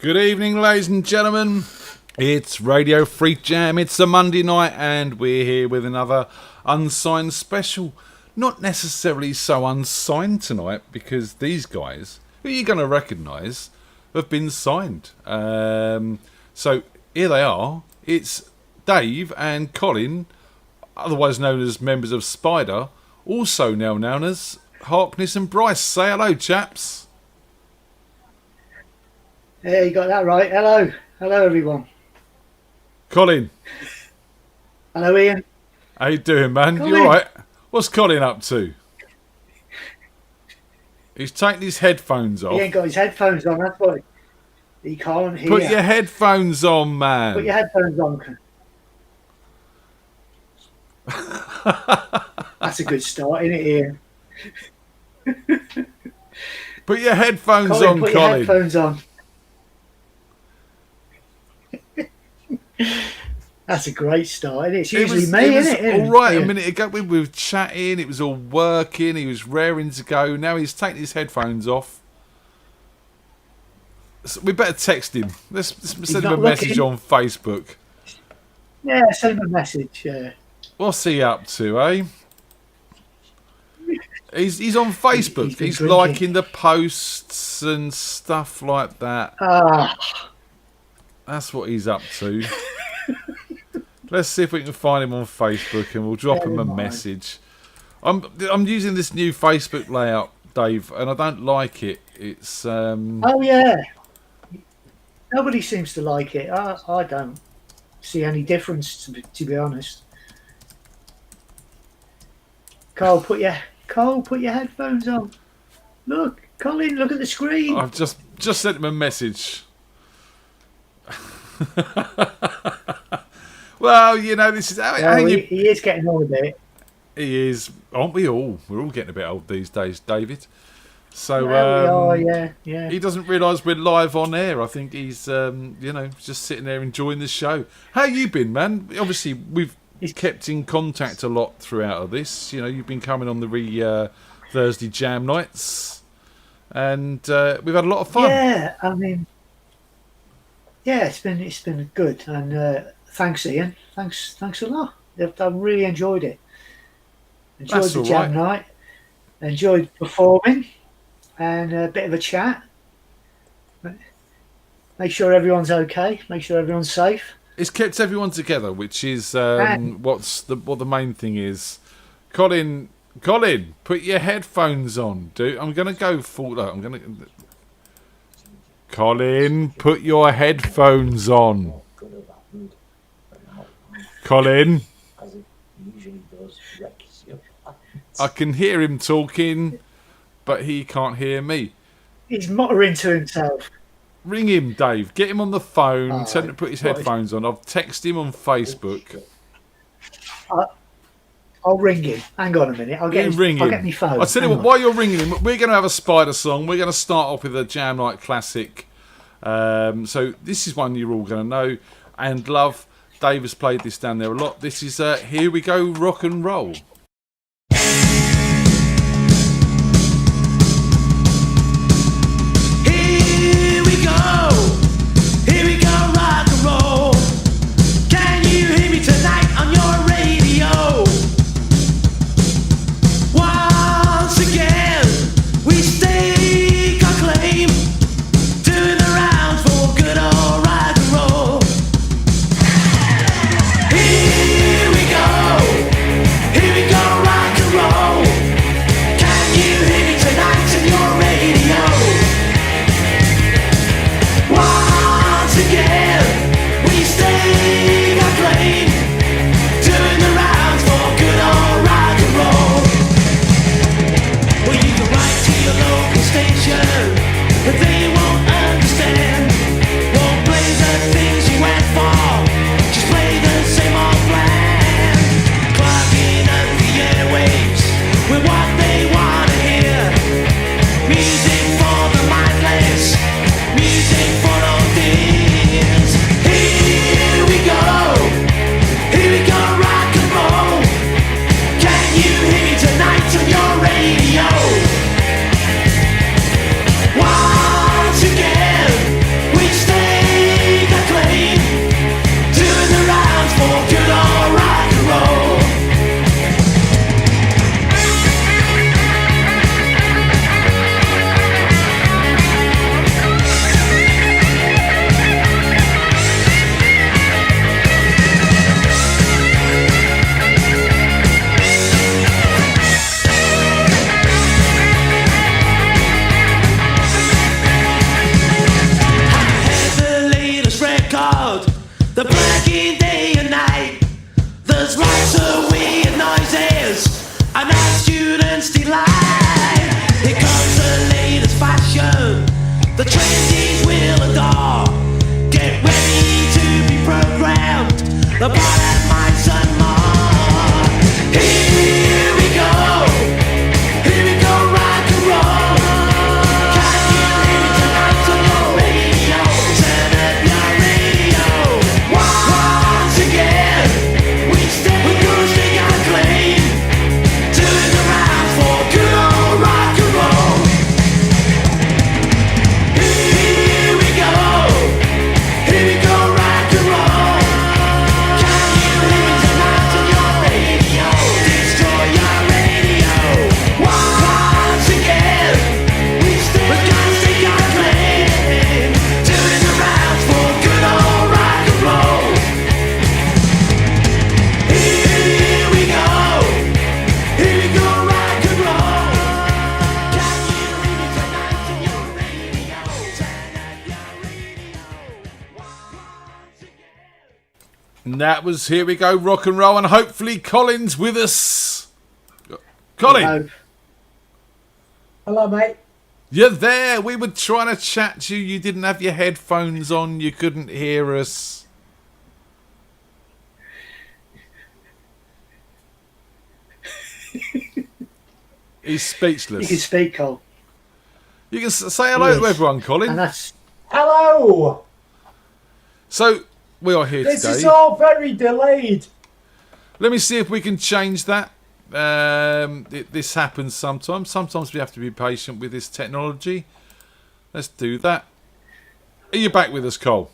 Good evening, ladies and gentlemen. It's Radio FreakJam. It's a Monday night, and we're here with another Unsigned special. Not necessarily so unsigned tonight, because these guys, who you're going to recognise, have been signed. So here they are. It's Dave and Colin, otherwise known as members of Spider, also now known as Harkness and Bryce. Say hello, chaps. Yeah, you got that right. Hello. Hello, everyone. Colin. Hello, Ian. How you doing, man? Colin. You alright? What's Colin up to? He's taking his headphones off. He ain't got his headphones on, that's why he can't hear. Put your headphones on, man. Put your headphones on. That's a good start, isn't it, Ian? Put your headphones Colin, on, put Colin. your headphones on. That's a great start, isn't it? It's usually me, isn't it? All right, yeah. A minute ago we were chatting, it was all working, he was raring to go. Now he's taking his headphones off. So we better text him. Let's send him a message on Facebook. Yeah, send him a message. Yeah. What's he up to, eh? He's on Facebook. He's drinking. liking the posts and stuff like that. That's what he's up to. Let's see if we can find him on Facebook, and we'll drop him a message. I'm using this new Facebook layout, Dave, and I don't like it. It's Oh yeah. Nobody seems to like it. I don't see any difference, to be honest. Cole, put your headphones on. Look, Colin, look at the screen. I've just sent him a message. Well, you know, this is he is getting on a bit. He is, aren't we all? We're all getting a bit old these days, David. So We are, yeah. He doesn't realise we're live on air. I think he's just sitting there enjoying the show. How you been, man? Obviously, we've kept in contact a lot throughout of this. You know, you've been coming on the Thursday jam nights, and we've had a lot of fun. Yeah, I mean, yeah, it's been good, and thanks, Ian. Thanks a lot. I've really enjoyed it. Enjoyed the jam night. Enjoyed performing, and a bit of a chat. Make sure everyone's okay. Make sure everyone's safe. It's kept everyone together, which is what the main thing is. Colin, put your headphones on, dude. I'm gonna go full. Colin, put your headphones on. Colin, I can hear him talking, but he can't hear me. He's muttering to himself. Ring him, Dave. Get him on the phone. Tell him to put his headphones on. I've texted him on Facebook. I'll ring him. Hang on a minute. I'll get my phone. I'll tell you what, while you're ringing him, we're going to have a Spider song. We're going to start off with a Jam Night classic. So this is one you're all going to know and love. Dave has played this down there a lot. This is Here We Go Rock and Roll. Here we go. world. They're breaking day and night. There's lots of weird noises, and our students delight. Here comes the latest fashion, the trendies will adore. Get ready to be programmed, the bottom minds and more. Here we go, rock and roll. Can you hear it tonight on your radio? Turn up your radio. Once again, we step with acoustic and clean, doing the rounds for good old rock and roll. Here we go, rock and roll. Can you hear it tonight on your radio? Destroy your radio. Once again, we step with acoustic and clean, doing the rounds for good old rock and roll. Here we go, rock and roll. Can you hear it tonight on your radio? Turn up your radio. Once again. And that was Here We Go, Rock and Roll, and hopefully Colin's with us. Colin, Hello. Hello, mate. you're there. We were trying to chat to you. You didn't have your headphones on. You couldn't hear us. He's speechless. You can speak, Cole. You can say hello to Yes. everyone, Colin. And that's Hello. So, we are here This today. is all very delayed. Let me see if we can change that. This happens sometimes. Sometimes we have to be patient with this technology. Let's do that. Are you back with us, Cole?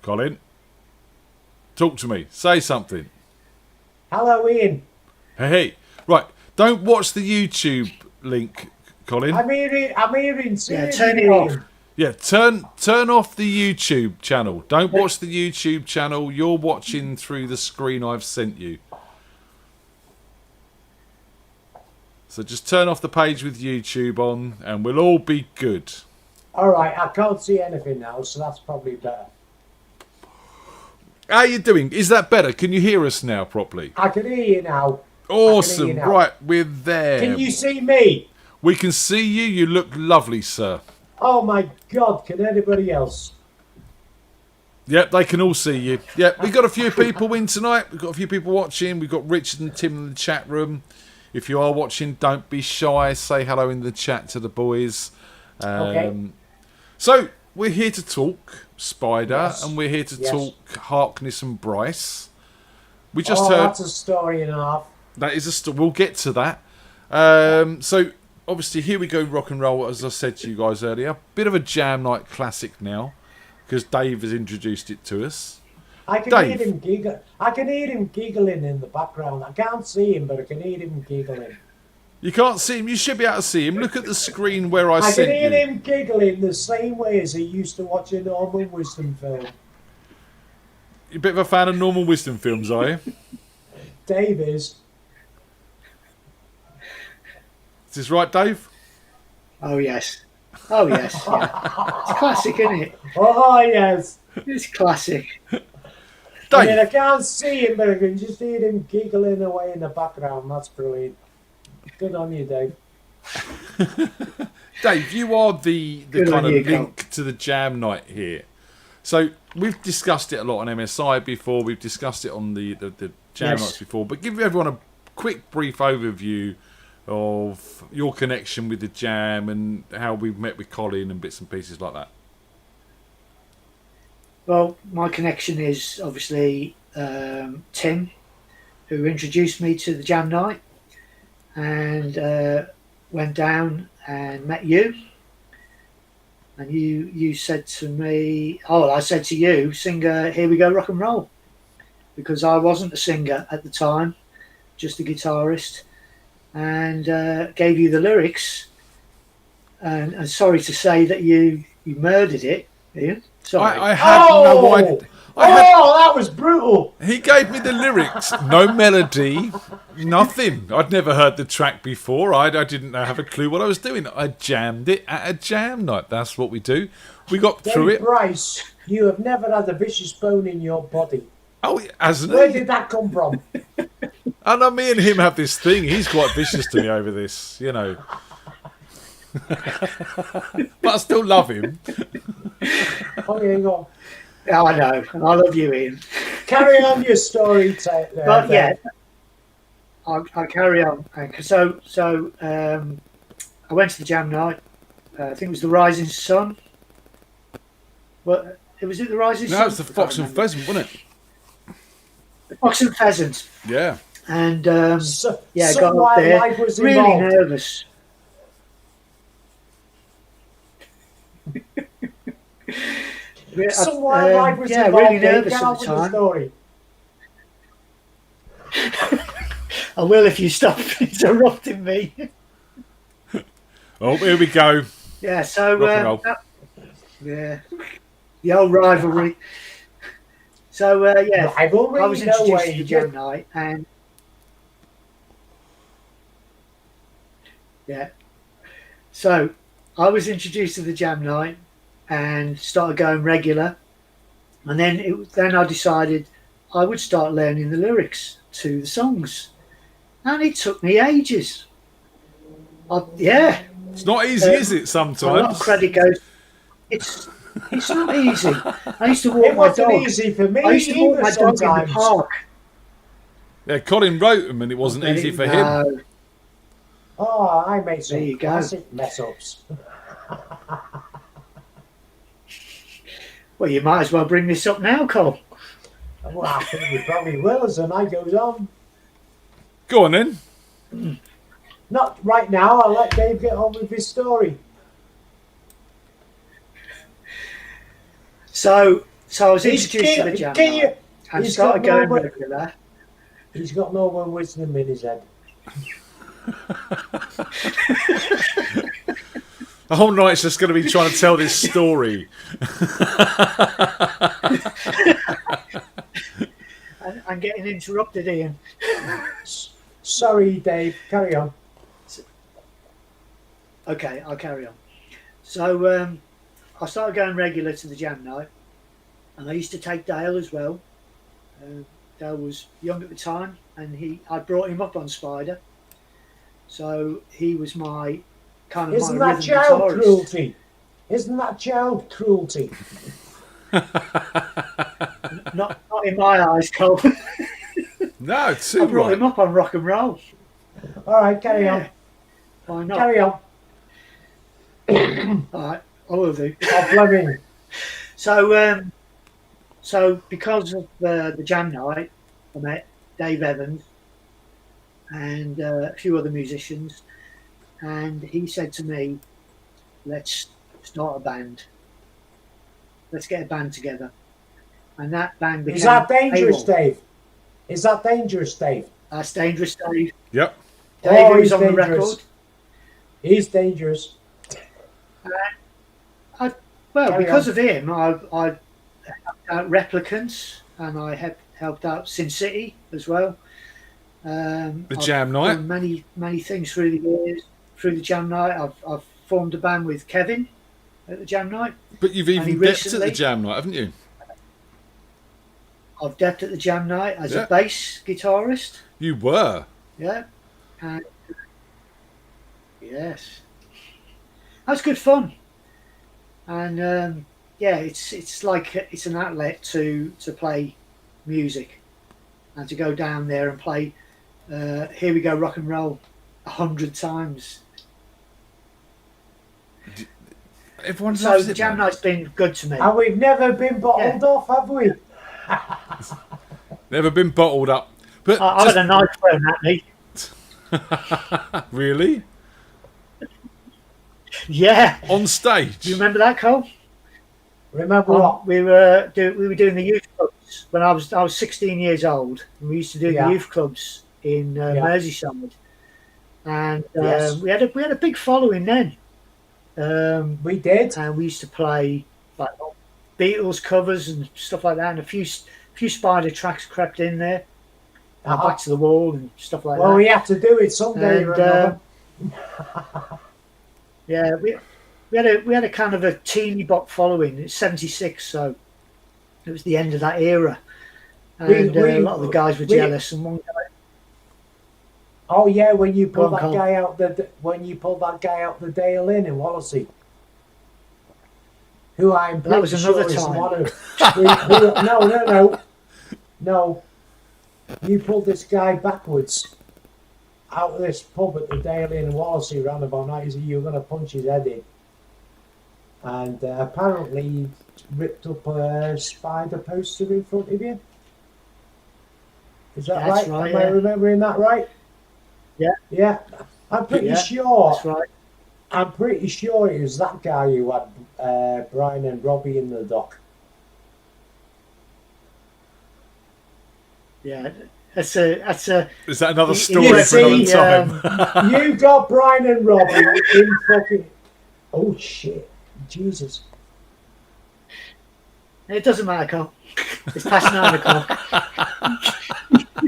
Colin? Talk to me. Say something. Hello, Ian. Hey. Right. Don't watch the YouTube link, Colin. I'm hearing yeah. Turn it off. Yeah, turn off the YouTube channel. Don't watch the YouTube channel. You're watching through the screen I've sent you. So just turn off the page with YouTube on and we'll all be good. All right, I can't see anything now, so that's probably better. How you doing? Is that better? Can you hear us now properly? I can hear you now. Awesome. now. Right, we're there. Can you see me? We can see you. You look lovely, sir. Oh my God! Can anybody else? Yep, they can all see you. Yep, we've got a few people in tonight. We've got a few people watching. We've got Richard and Tim in the chat room. If you are watching, don't be shy. Say hello in the chat to the boys. Okay. So, we're here to talk Spider, Yes. and we're here to Yes. talk Harkness and Bryce. We just Oh, heard... that's a story and a half. That is we'll get to that. So, obviously, Here We Go, Rock and Roll, as I said to you guys earlier. Bit of a jam night classic now, because Dave has introduced it to us. I can Dave. hear him giggle. I can hear him giggling in the background. I can't see him, but I can hear him giggling. You can't see him. You should be able to see him. Look at the screen where I I sent can hear you. him giggling the same way as he used to watch a Norman Wisdom film. You're a bit of a fan of Normal Wisdom films, are you? Dave is. Is this right, Dave? Oh yes. Oh yes. Yeah. It's classic, isn't it? Oh yes. It's classic. I mean, I Dave, can't see him, but I can just hear him giggling away in the background. That's brilliant. Good on you, Dave. Dave, you are the Good kind on of you, Carl. link to the jam night here. So we've discussed it a lot on MSI before. We've discussed it on the jam Yes. nights before. But give everyone a quick, brief overview of your connection with the jam and how we've met with Colin and bits and pieces like that. Well, my connection is obviously Tim, who introduced me to the jam night, and went down and met you. And you said to me, I said to you, singer, Here We Go, Rock and Roll, because I wasn't a singer at the time, just a guitarist, and gave you the lyrics. And sorry to say that you murdered it, Ian. Sorry. I had no idea. that was brutal. He gave me the lyrics, no melody, nothing. I'd never heard the track before. I didn't have a clue what I was doing. I jammed it at a jam night. That's what we do. We got through it. Bryce, you have never had a vicious bone in your body. Oh, hasn't he? Where did that come from? I know me and him have this thing. He's quite vicious to me over this, you know. But I still love him. Oh, hang on. Oh, I know. I love you, Ian. Carry on your story. But yeah, I'll carry on. So I went to the jam night. I think it was the Rising Sun. Well, was it the Rising Sun? No, it's the Fox and Pheasant, wasn't it? The Fox and Pheasant. Yeah. And yeah, got up there, really nervous. Some wildlife was involved. Really nervous at the time. Story. I will if you stop interrupting me. Oh, here we go. Yeah, so Rock and roll. yeah, the old rivalry. So yeah, I was introduced to the jam night, and yeah, so I was introduced to the jam night and started going regular, and then I decided I would start learning the lyrics to the songs, and it took me ages. Yeah. It's not easy, is it, sometimes? A lot of credit goes. It's not easy. I used to walk my dog. Easy for me. I used to walk my dog in the park. Yeah, Colin wrote them and it wasn't easy for him. Oh, I made some classic mess-ups. Well, you might as well bring this up now, Cole. Well, I think you probably will as the night goes on. Go on then. Not right now. I'll let Dave get on with his story. So I was introduced to the jam night and started going regular. He's got no one wisdom in his head. The whole night's just going to be trying to tell this story. I'm getting interrupted, Ian. Sorry, Dave. Carry on. Okay, I'll carry on. So I started going regular to the jam night, and I used to take Dale as well. Dale was young at the time, and I brought him up on Spider, so he was my kind of Isn't my that rhythm child guitarist. cruelty? Isn't that child cruelty? Not in my eyes, Cole. No, I brought him up on rock and roll. All right, carry on. Why not? Carry on. All right, I will do. I'll blame him. So because of the jam night, I met Dave Evans and a few other musicians, and he said to me, "Let's start a band. Let's get a band together." And that band became. Is that dangerous, AWOL. Dave? Is that dangerous, Dave? That's dangerous, Dave. Yep. Dave Oh, was he's on the dangerous. record. He's dangerous. Because of him, I helped out Replicants, and I helped out Sin City as well. The jam night. Done many things through the years. Through the jam night, I've formed a band with Kevin at the jam night. But you've even dipped at the jam night, haven't you? I've dipped at the jam night as a bass guitarist. You were. Yeah. Yes. That's good fun. And it's like it's an outlet to play music and to go down there and play Here We Go Rock and Roll 100 times. Everyone so loves the it, jam night's been good to me. And we've never been bottled off, have we? Never been bottled up. But I had a knife thrown at me. Really? Yeah. On stage. Do you remember that, Cole? Remember what? We were doing the youth clubs when I was 16 years old, and we used to do the youth clubs in Merseyside, and we had a big following then. We did, and we used to play like Beatles covers and stuff like that, and a few Spider tracks crept in there. Back to the Wall and stuff like that. Well, we have to do it someday. And, yeah, we had a kind of a teeny bop following. It's 76, so it was the end of that era, and a lot of the guys were jealous. And one guy, oh yeah, when you pulled that guy out the Dale Inn in Wallasey, who I'm pretty that was another sure time. is one of no. You pulled this guy backwards out of this pub at the Dale Inn in Wallasey round about night. You were going to punch his head in, and apparently he ripped up a Spider poster in front of you. Is that That's right? right? Am I remembering that right? Yeah. Yeah. I'm pretty sure. That's right. I'm pretty sure it was that guy who had Brian and Robbie in the dock. Yeah, that's a. Is that another story for another time? You got Brian and Robbie in fucking. Oh shit! Jesus. It doesn't matter, Carl. It's past 9 o'clock.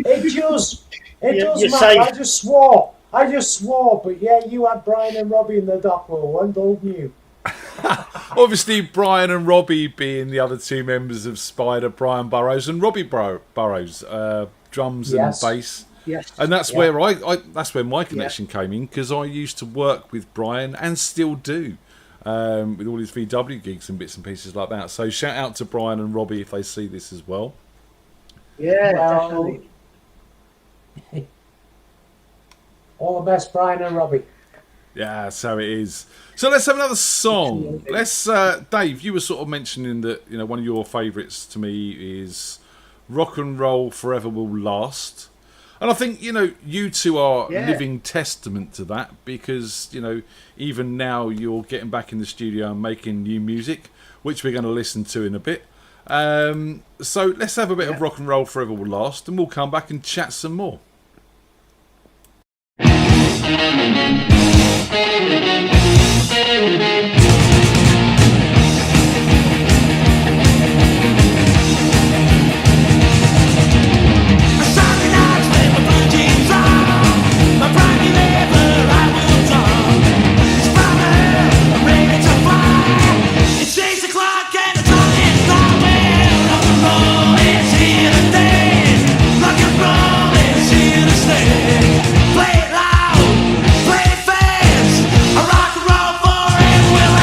It does matter. Safe. I just swore. But yeah, you had Brian and Robbie in the dock. Well, one told you. Obviously, Brian and Robbie being the other two members of Spider, Brian Burrows and Robbie Burrows, drums and bass. Yes. And that's where that's where my connection came in, because I used to work with Brian and still do, with all his VW gigs and bits and pieces like that. So shout out to Brian and Robbie if they see this as well. Yeah, definitely. All the best, Brian and Robbie. Yeah, so it is. So let's have another song. Let's, Dave, you were sort of mentioning that, you know, one of your favourites to me is Rock and Roll Forever Will Last. And I think, you know, you two are living testament to that, because, you know, even now you're getting back in the studio and making new music, which we're going to listen to in a bit. So let's have a bit of Rock and Roll Forever Will Last, and we'll come back and chat some more. Play it loud, play it fast. Rock and roll forever will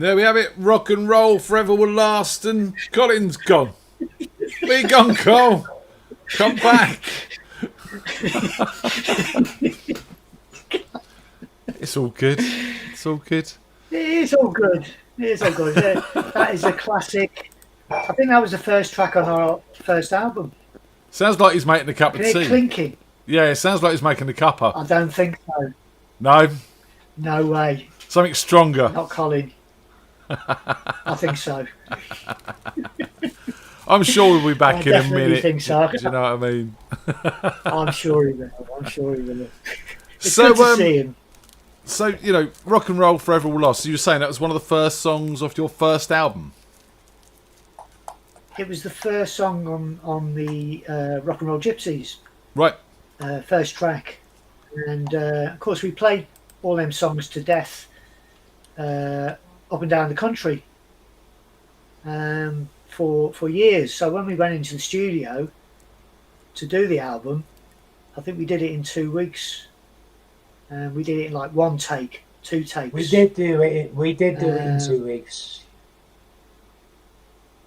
there we have it. Rock and roll forever will last, and Colin's gone. Be gone, Cole. Come back. It's all good. It's all good. It is all good. It is all good. That is a classic. I think that was the first track on our first album. Sounds like he's making a cup of Can tea. it clinking? Yeah, it sounds like he's making a cuppa. I don't think so. No, No way. something stronger. Not Colin. I think so. I'm sure we'll be back in a definitely minute. think so. Do you know what I mean? I'm sure he will. I'm sure he will. It's So, good to see him. So, you know, Rock and Roll Forever Will Last. So you were saying that was one of the first songs off your first album? It was the first song on the Rock and Roll Gypsies, Right. first track. And, of course, we played all them songs to death up and down the country for years. So when we went into the studio to do the album, I think we did it in 2 weeks. We did it in like 1 take, 2 takes. We did do it. We did do it in 2 weeks.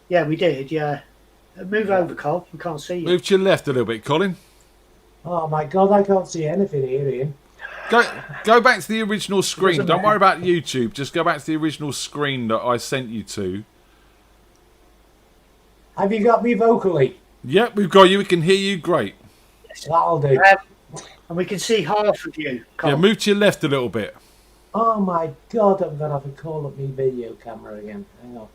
Yeah, we did. Yeah. Move over, Cole. We can't see you. Move to your left a little bit, Colin. Oh my God, I can't see anything here, Ian. Go back to the original screen. Doesn't Don't matter. worry about YouTube. Just go back to the original screen that I sent you to. Have you got me vocally? Yep, we've got you. We can hear you great. That'll do. And we can see half of you, Cole. Yeah, move to your left a little bit. Oh my God, I'm gonna have to call up my video camera again. Hang on.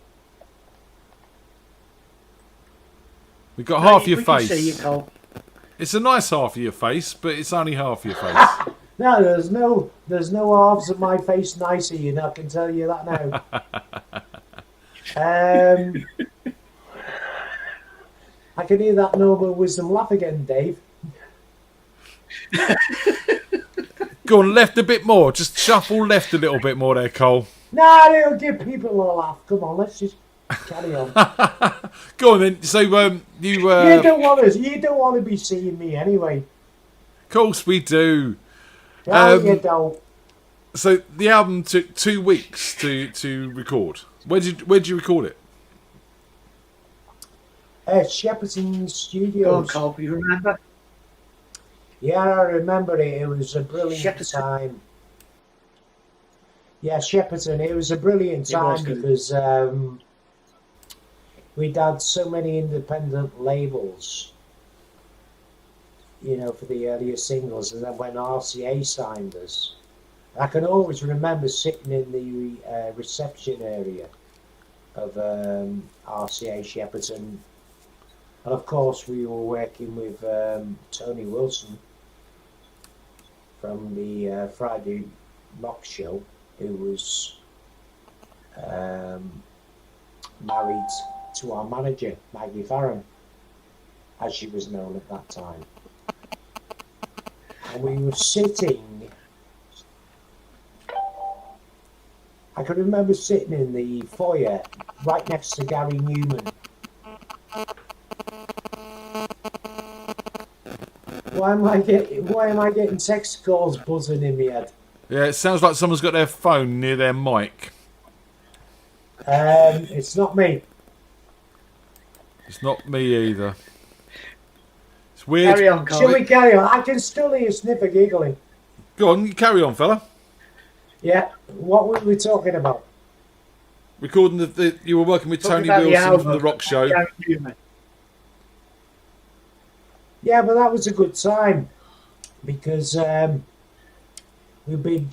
We've got half your we can face. see you, Cole. It's a nice half of your face, but it's only half your face. No, there's no halves of my face nicer, you know, I can tell you that now. I can hear that noble wisdom laugh again, Dave. Go on, left a bit more. Just shuffle left a little bit more there, Cole. No, it'll give people a laugh. Come on, let's just carry on. Go on then. So you You don't want to be seeing me anyway. Of course we do. No, you don't. So the album took 2 weeks to record. Where did you record it? Shepperton Go on, Studios. Cole. You remember? Yeah, I remember it. It was a brilliant Shepperton. time. Yeah, Shepperton. It was a brilliant It was time good. because we'd had so many independent labels, you know, for the earlier singles, and then when RCA signed us, I can always remember sitting in the reception area of RCA Shepperton, and of course we were working with Tony Wilson from the Friday Rock Show, who was married to our manager, Maggie Farron, as she was known at that time. And we were sitting, I can remember sitting in the foyer right next to Gary Newman. Why am I getting text calls buzzing in my head? Yeah, it sounds like someone's got their phone near their mic. It's not me. It's not me either. It's weird. Carry on, Cole. Shall we carry on? I can still hear Sniffer giggling. Go on, you carry on, fella. Yeah, what were we talking about? Recording you were working with Talking Tony about the Wilson from album, the Rock Show. Gary Newman. Yeah, but that was a good time because we've been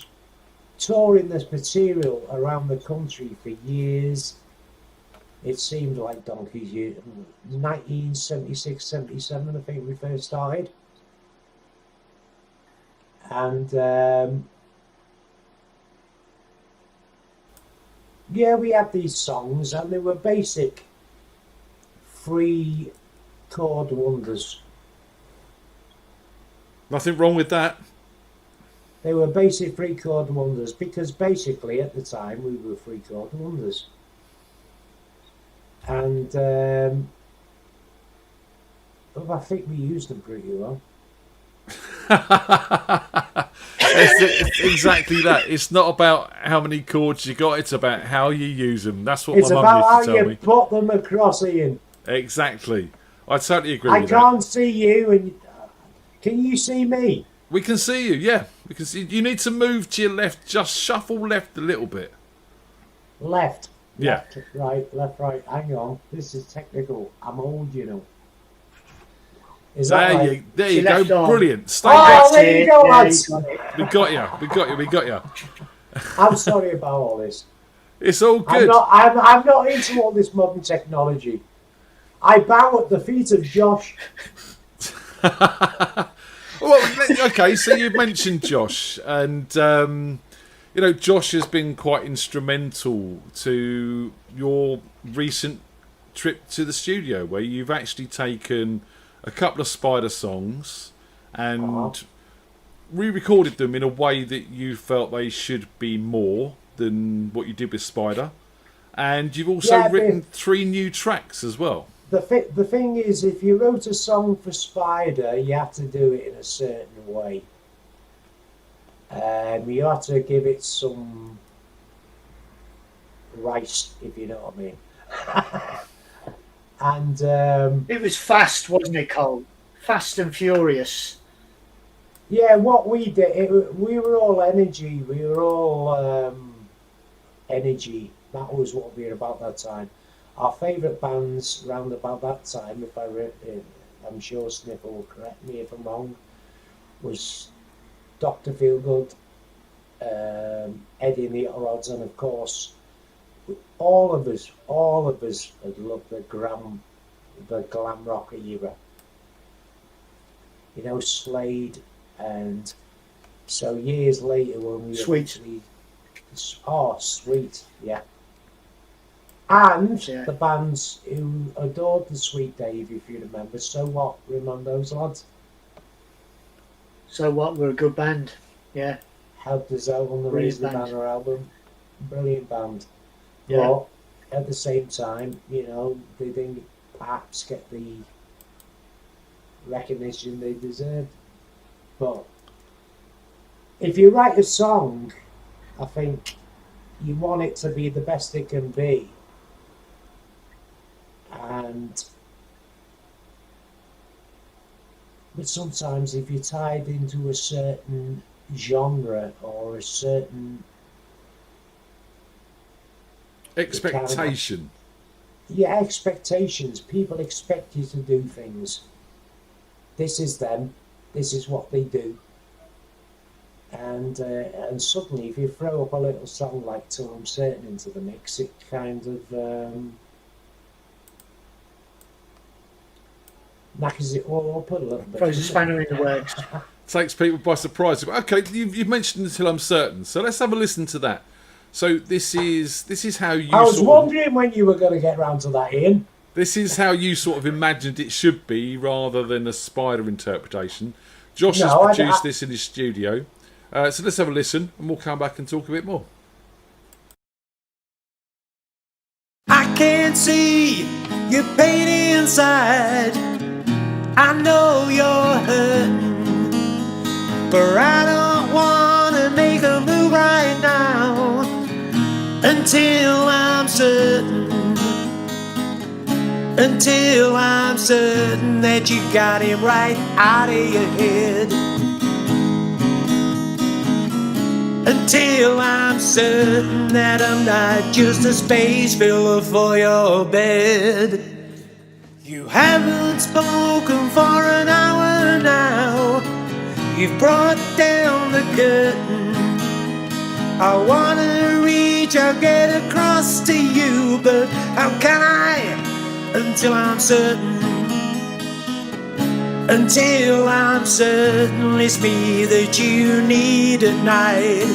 touring this material around the country for years. It seemed like donkey's years. 1976, 77, I think we first started. And yeah, we had these songs and they were basic 3 chord wonders. Nothing wrong with that. They were basic 3 chord wonders because basically at the time we were 3 chord wonders. And I think we used them pretty well. It's exactly that. It's not about how many chords you got. It's about how you use them. That's what It's my about mum how used to tell you me. put them across, Ian. Exactly. I totally agree I with can't see you, and can you see me? that. We can see you, yeah. We can see. You need to move to your left. Just shuffle left a little bit. Left. Yeah. Left, right, left, right. Hang on. This is technical. I'm old, you know. Is that right? There She you left go. on. Brilliant. Stay Oh, back. there you go, Yeah, lads. you got it. We got you. I'm sorry about all this. It's all good. I'm not into all this modern technology. I bow at the feet of Josh. Well, okay, so you mentioned Josh, and Josh has been quite instrumental to your recent trip to the studio, where you've actually taken a couple of Spider songs and re-recorded them in a way that you felt they should be more than what you did with Spider, and you've also written 3 new tracks as well. The thing is, if you wrote a song for Spider, you have to do it in a certain way. You have to give it some rice, if you know what I mean. And It was fast, wasn't it, Cole? Fast and furious. yeah, what we did, we were all energy. We were all energy. That was what we were about that time. Our favourite bands round about that time, I'm sure Sniffer will correct me if I'm wrong, was Dr. Feelgood, Eddie and the Hot Rods, and of course, all of us had loved the glam rock era. You know, Slade, and so years later when we Sweet. Sweet, yeah. And Yeah. the bands who adored the Sweet Dave, if you remember. So what? Remember those lads? So what? We're a good band. Yeah. Helped us out on the Brilliant Raise the band. Banner album. Brilliant band. Yeah. But at the same time, they didn't perhaps get the recognition they deserved. But if you write a song, I think you want it to be the best it can be. But sometimes if you're tied into a certain genre or a certain Expectation. Expectations, people expect you to do things. This is them, this is what they do. And suddenly if you throw up a little song like Till I'm Certain into the mix, it kind of knackers it all up a little bit. Throws a spanner in the works. Takes people by surprise. Okay, you've mentioned Until I'm Certain, so let's have a listen to that. So this is how you. I was wondering when you were going to get round to that, Ian. This is how you sort of imagined it should be, rather than a Spider interpretation. Josh has produced this in his studio, so let's have a listen, and we'll come back and talk a bit more. I can't see your pain inside. I know you're hurting, but I don't wanna make a move right now until I'm certain. Until I'm certain that you got him right out of your head. Until I'm certain that I'm not just a space filler for your bed. You haven't spoken for an hour now. You've brought down the curtain. I wanna reach out, get across to you, but how can I? Until I'm certain. Until I'm certain it's me that you need at night.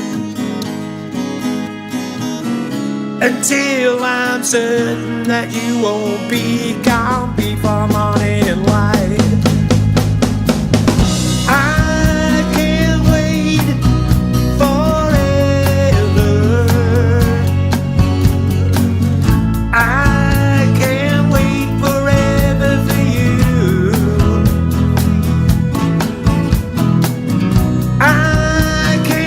Until I'm certain that you won't be gone before morning light. I can't wait forever. I can't wait forever for you. I can't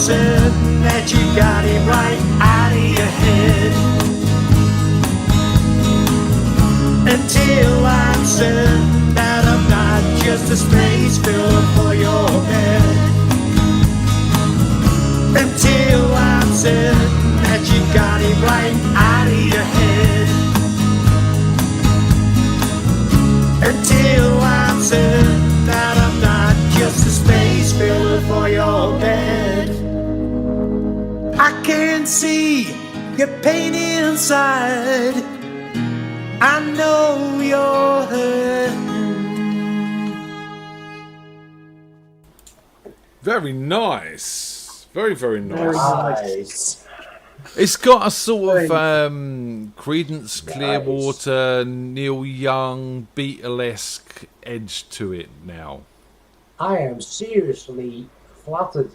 certain that you got it right out of your head. Until I'm certain that I'm not just a space filler for your bed. Until I'm certain that you got it right out of your head. Until I'm certain that I'm not just a space filler for your bed. I can see your pain inside. I know you're hurting. Very nice. Very, very nice. Very Nice. It's got a sort of Very Creedence Clearwater, Neil Young, Beatlesque edge to it now. I am seriously flattered.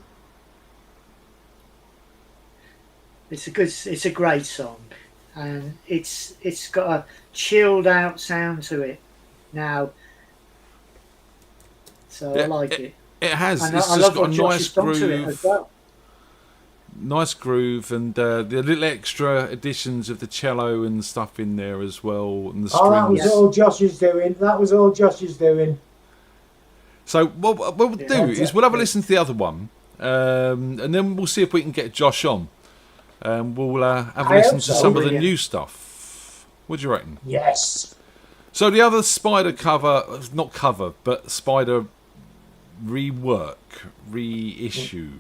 It's a great song, and it's got a chilled out sound to it now. So I like it. It has. And It's I just love got what a Josh nice has done to it groove. as well. Nice groove, and the little extra additions of the cello and stuff in there as well, and the strings. Oh, that was all Josh is doing. That was all Josh is doing. So what we'll do is we'll have a listen to the other one, and then we'll see if we can get Josh on. We'll have a I listen hope to so. some of the Brilliant. new stuff. What do you reckon? Yes. So the other Spider cover, not cover, but Spider rework, reissue,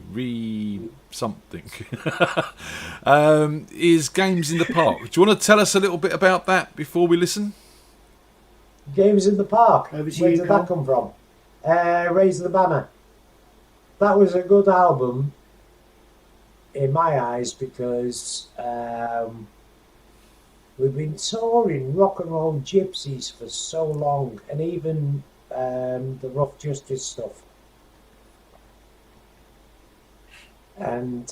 something, is Games in the Park. Do you want to tell us a little bit about that before we listen? Games in the Park. Over to Where you, did Carl. that come from? Raise the Banner. That was a good album in my eyes because we've been touring Rock and Roll Gypsies for so long, and even the Rough Justice stuff. And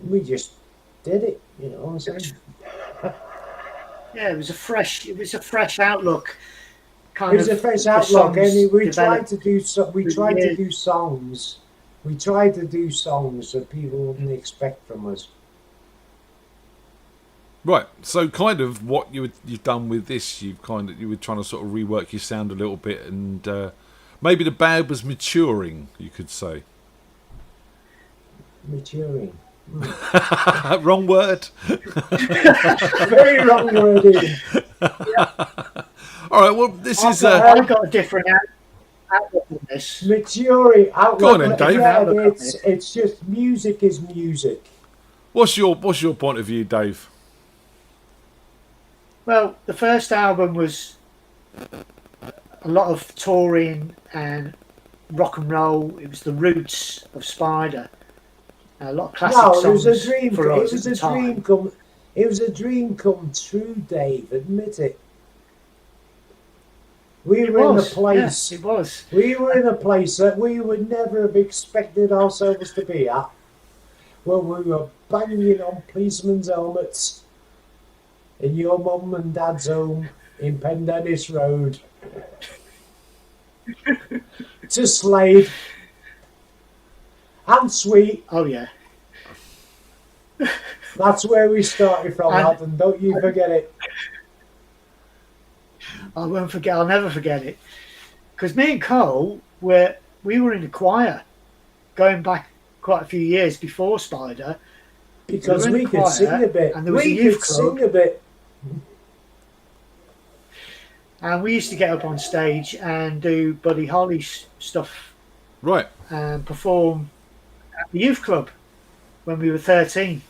we just did it, you know what I'm saying? Yeah, it was a fresh outlook. It was a fresh outlook, and we tried to do songs. We tried to do songs that people wouldn't expect from us. Right. So kind of what you've done with this, you were trying to sort of rework your sound a little bit, and maybe the band was maturing, you could say. Maturing. Wrong word. Very wrong wording. All right. Well, this is. I've got a different outlook on this. Maturing outlook. Go on then, Dave. Yeah, it's just music is music. What's your point of view, Dave? Well, the first album was a lot of touring and rock and roll. It was the roots of Spider. A lot of classic songs. No, it was a dream. For It us was at a the time. dream come. It was a dream come true, Dave. Admit it. We It were in a was. place. Yes, it was. We were in a place that we would never have expected ourselves to be at, where we were banging on policemen's helmets in your mum and dad's home in Pendennis Road to Slade and Sweet. Oh yeah. That's where we started from, And- lad, and don't you forget it. I won't forget. I'll never forget it. Because me and Cole we were in the choir, going back quite a few years before Spider. Because We were in we the could choir, sing a bit. and there was a We youth could club. sing a bit. And we used to get up on stage and do Buddy Holly stuff Right. and perform at the youth club when we were 13.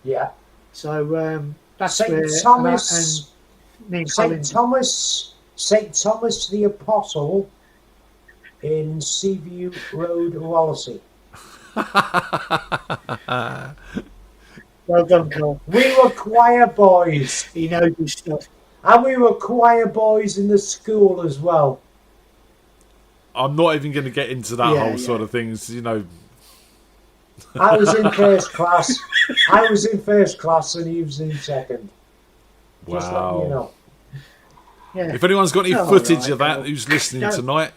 Yeah. So that's St. where Thomas. and me and St. Colin. Thomas the Apostle in Seaview Road, Wallasey. Well done, Cole. We were choir boys, He knows his stuff. and we were choir boys in the school as well. I'm not even going to get into that Yeah, whole yeah. sort of things, you know. I was in first class. I was in first class, and he was in second. Just letting you Wow. know. Yeah. If anyone's got any Oh, footage right, of that well, who's listening no. tonight,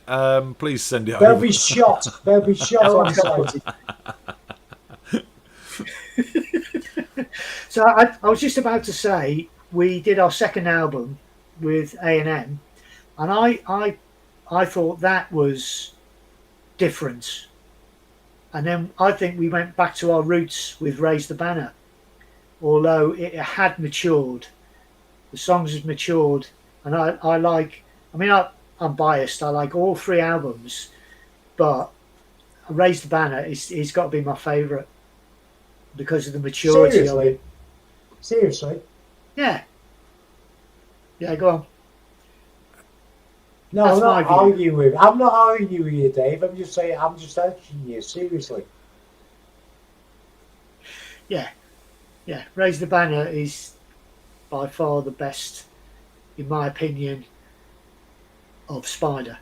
please send it They'll over. be shot. They'll be shot on sight. So I was just about to say we did our second album with A&M, and I thought that was different, and then I think we went back to our roots with Raise the Banner, although it had matured. The songs had matured, and I'm biased. I like all three albums, but Raise the Banner is got to be my favourite because of the maturity of it. Seriously? Yeah. Yeah, go on. No, That's I'm not my view. arguing with. I'm not arguing with you, Dave. I'm just saying. I'm just asking you seriously. Yeah. Raise the Banner is by far the best, in my opinion, of Spider.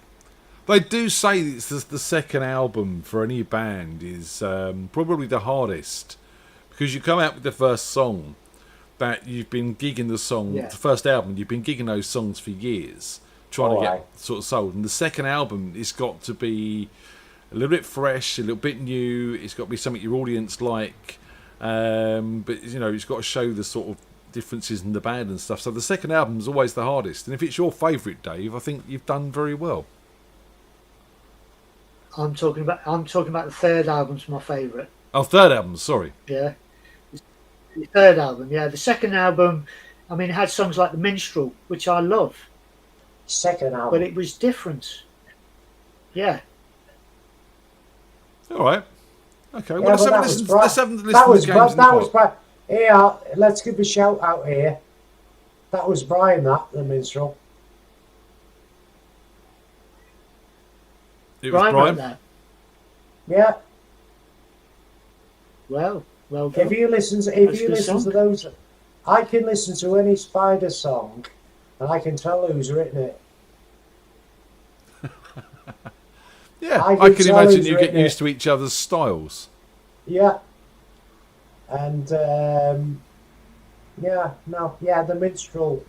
They do say it's the second album for any band is probably the hardest, because you come out with the first song that you've been gigging the song, Yeah. the first album, you've been gigging those songs for years, trying to get sort of sold. And the second album, it's got to be a little bit fresh, a little bit new. It's got to be something your audience like, but it's got to show the sort of differences in the band and stuff. So the second album is always the hardest. And if it's your favourite, Dave, I think you've done very well. I'm talking about the third album's my favourite. Oh, third album, sorry. Yeah. The third album, yeah. The second album, it had songs like The Minstrel, which I love, Second album. but it was different. Yeah. All right. Okay. Yeah, Well, let's but have a that listen. was Bri- Let's have a listen that to was Games Bri- in the that was Park. Bri- Here, let's give a shout out here. That was Brian, the minstrel. It was Brian Brian. wrote that. Yeah. Well done. If you listen That's a good to song. those, I can listen to any Spider song, and I can tell who's written it. Yeah, I I can can tell imagine who's you get written it. used to each other's styles. Yeah. And the minstrel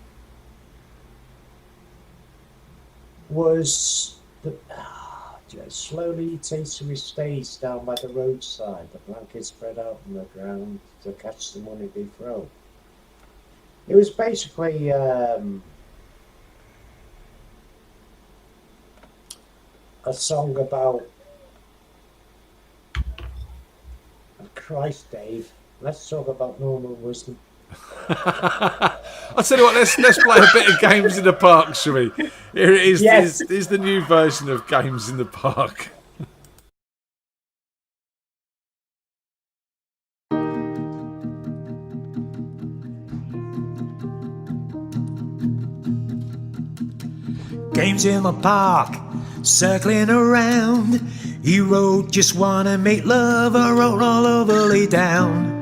was slowly he takes to his face down by the roadside, the blanket spread out on the ground to catch the money be thrown. It was basically a song about Christ, Dave. Let's talk about normal wisdom. I'll tell you what, let's play a bit of Games in the Park, shall we? Here it is. Yes. This is the new version of Games in the Park. Games in the park, circling around. You wrote just wanna make love, I wrote all over lay down.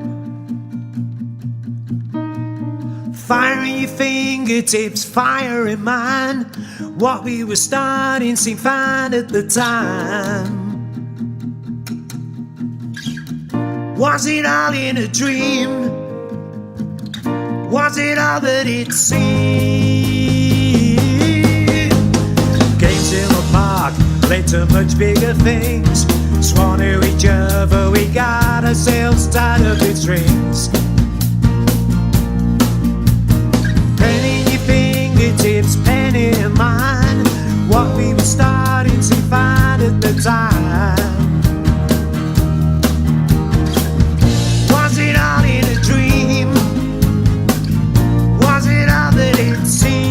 Fire in your fingertips, fire in mine. What we were starting seemed fine at the time. Was it all in a dream? Was it all that it seemed? Games in the park led to much bigger things. Sworn to each other, we got ourselves tied up in strings. Pen in your fingertips, pen in mine. What we were starting to find at the time. Was it all in a dream? Was it all that it seemed?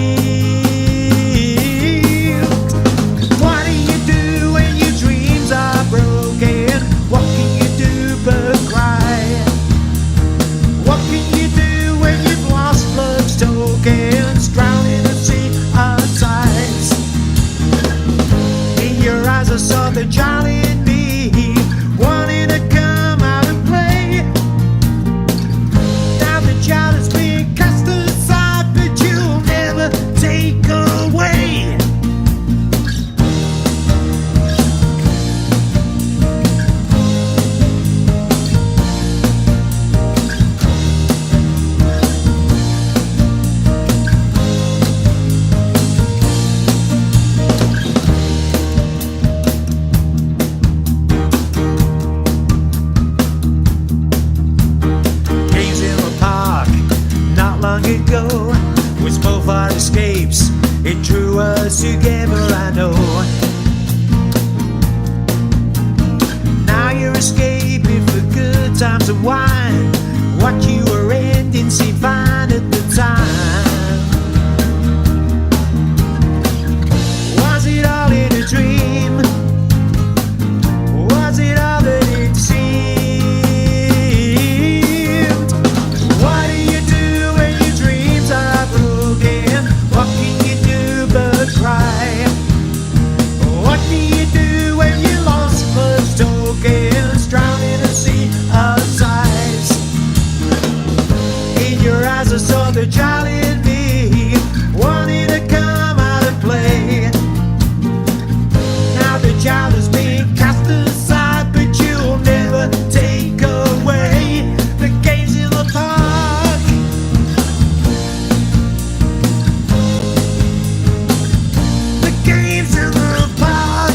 What do you do when your dreams are broken? What can you do but cry? What can you do when you've lost love's tokens? Drown in a sea of sighs. In your eyes I saw the child in me, wanting to come out and play. Now the child is being cast aside, but you'll never take away. us together, I know. Now you're escaping for good times and wine. What you were ending seemed fine at the time. Was it all in a dream? Was it all that it seemed? What do you do when your dreams are broken? What can you do but cry? What do you do when you lost first tokens? Drown in a sea of sighs. In your eyes I saw the child in me, wanting to come out and play. Now the child has been cast aside, but you'll never take away the games in the park. The games in the park.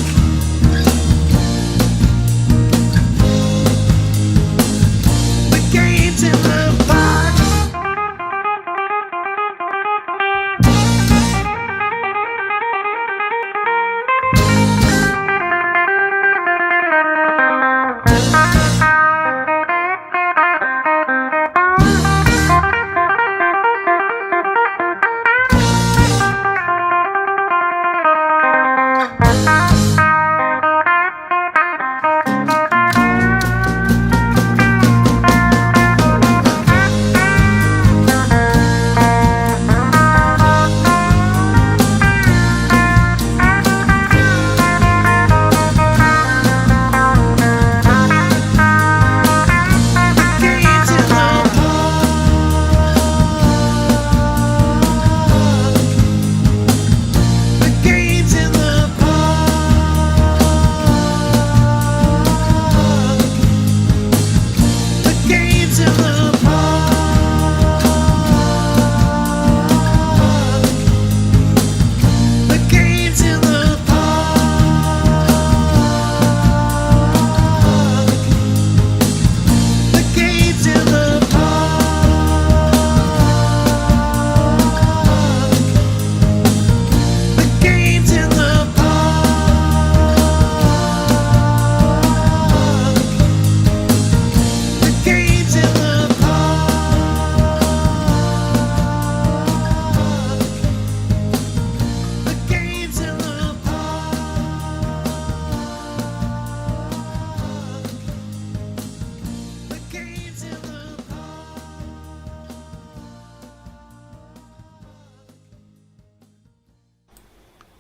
The games in the park.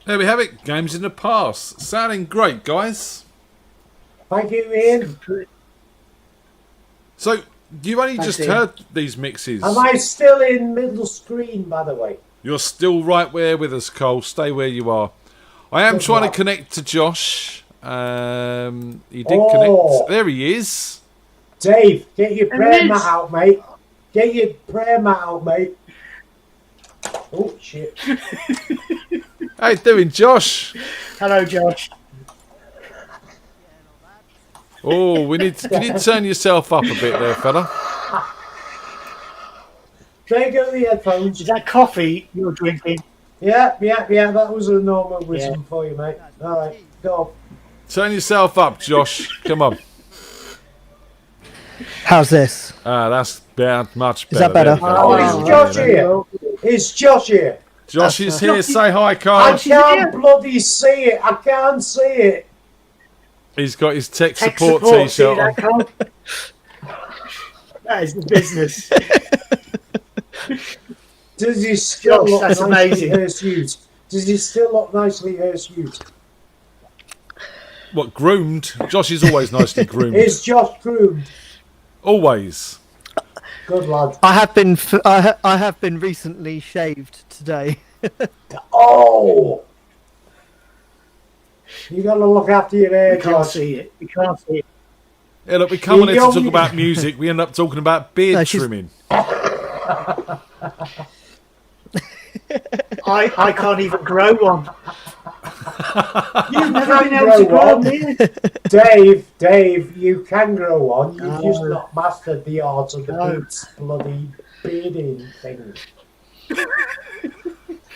There we have it. Games in the past. Sounding great, guys. Thank you, Ian. So, you only Thanks, just Ian. heard these mixes. Am I still in middle screen, by the way? You're still right there with us, Cole. Stay where you are. I am Good trying luck. to connect to Josh. He did Oh. connect. There he is. Dave, get your There prayer it mat is. out, mate. Get your prayer mat out, mate. Oh, shit. How you doing, Josh? Hello, Josh. Oh, we need. Can you turn yourself up a bit there, fella? Take out the headphones. Is that coffee you're drinking? Yeah. That was a normal wisdom for you, mate. All right, go. Turn yourself up, Josh. Come on. How's this? That's much better. Is that better? There we go. Oh, Yeah, it's yeah, Josh yeah. here. It's Josh here. Josh is here. Say hi, I Carl. can't bloody see it. I can't see it. He's got his tech Tech support see t-shirt on. that, Cole? That is the business. Does he still Josh, look that's nicely amazing. hirsute? Does he still look nicely hirsute? What, groomed? Josh is always nicely groomed. Is Josh groomed? Always. Good lad. I have been. I have been recently shaved today. Oh! You got to look after your hair, You can't Josh. see it. You can't see it. Yeah, look, we come on here to Young- talk about music. We end up talking about beard No, she's- trimming. I can't even grow one. You Never can been able to grow grow one. beard. Dave, you can grow one. You've just No. not mastered the art of the No. boots bloody bearding thing.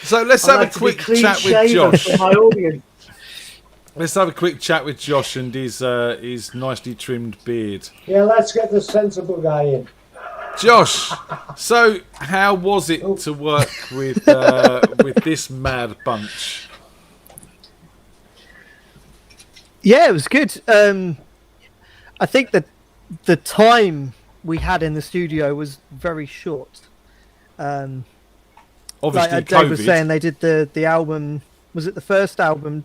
So let's I have like a to quick be clean chat with shaven Josh. for my audience. Let's have a quick chat with Josh and his nicely trimmed beard. Yeah, let's get the sensible guy in. Josh, so how was it to work with this mad bunch? Yeah, it was good. I think that the time we had in the studio was very short. Obviously, Like Dave was saying, they did the album. Was it the first album?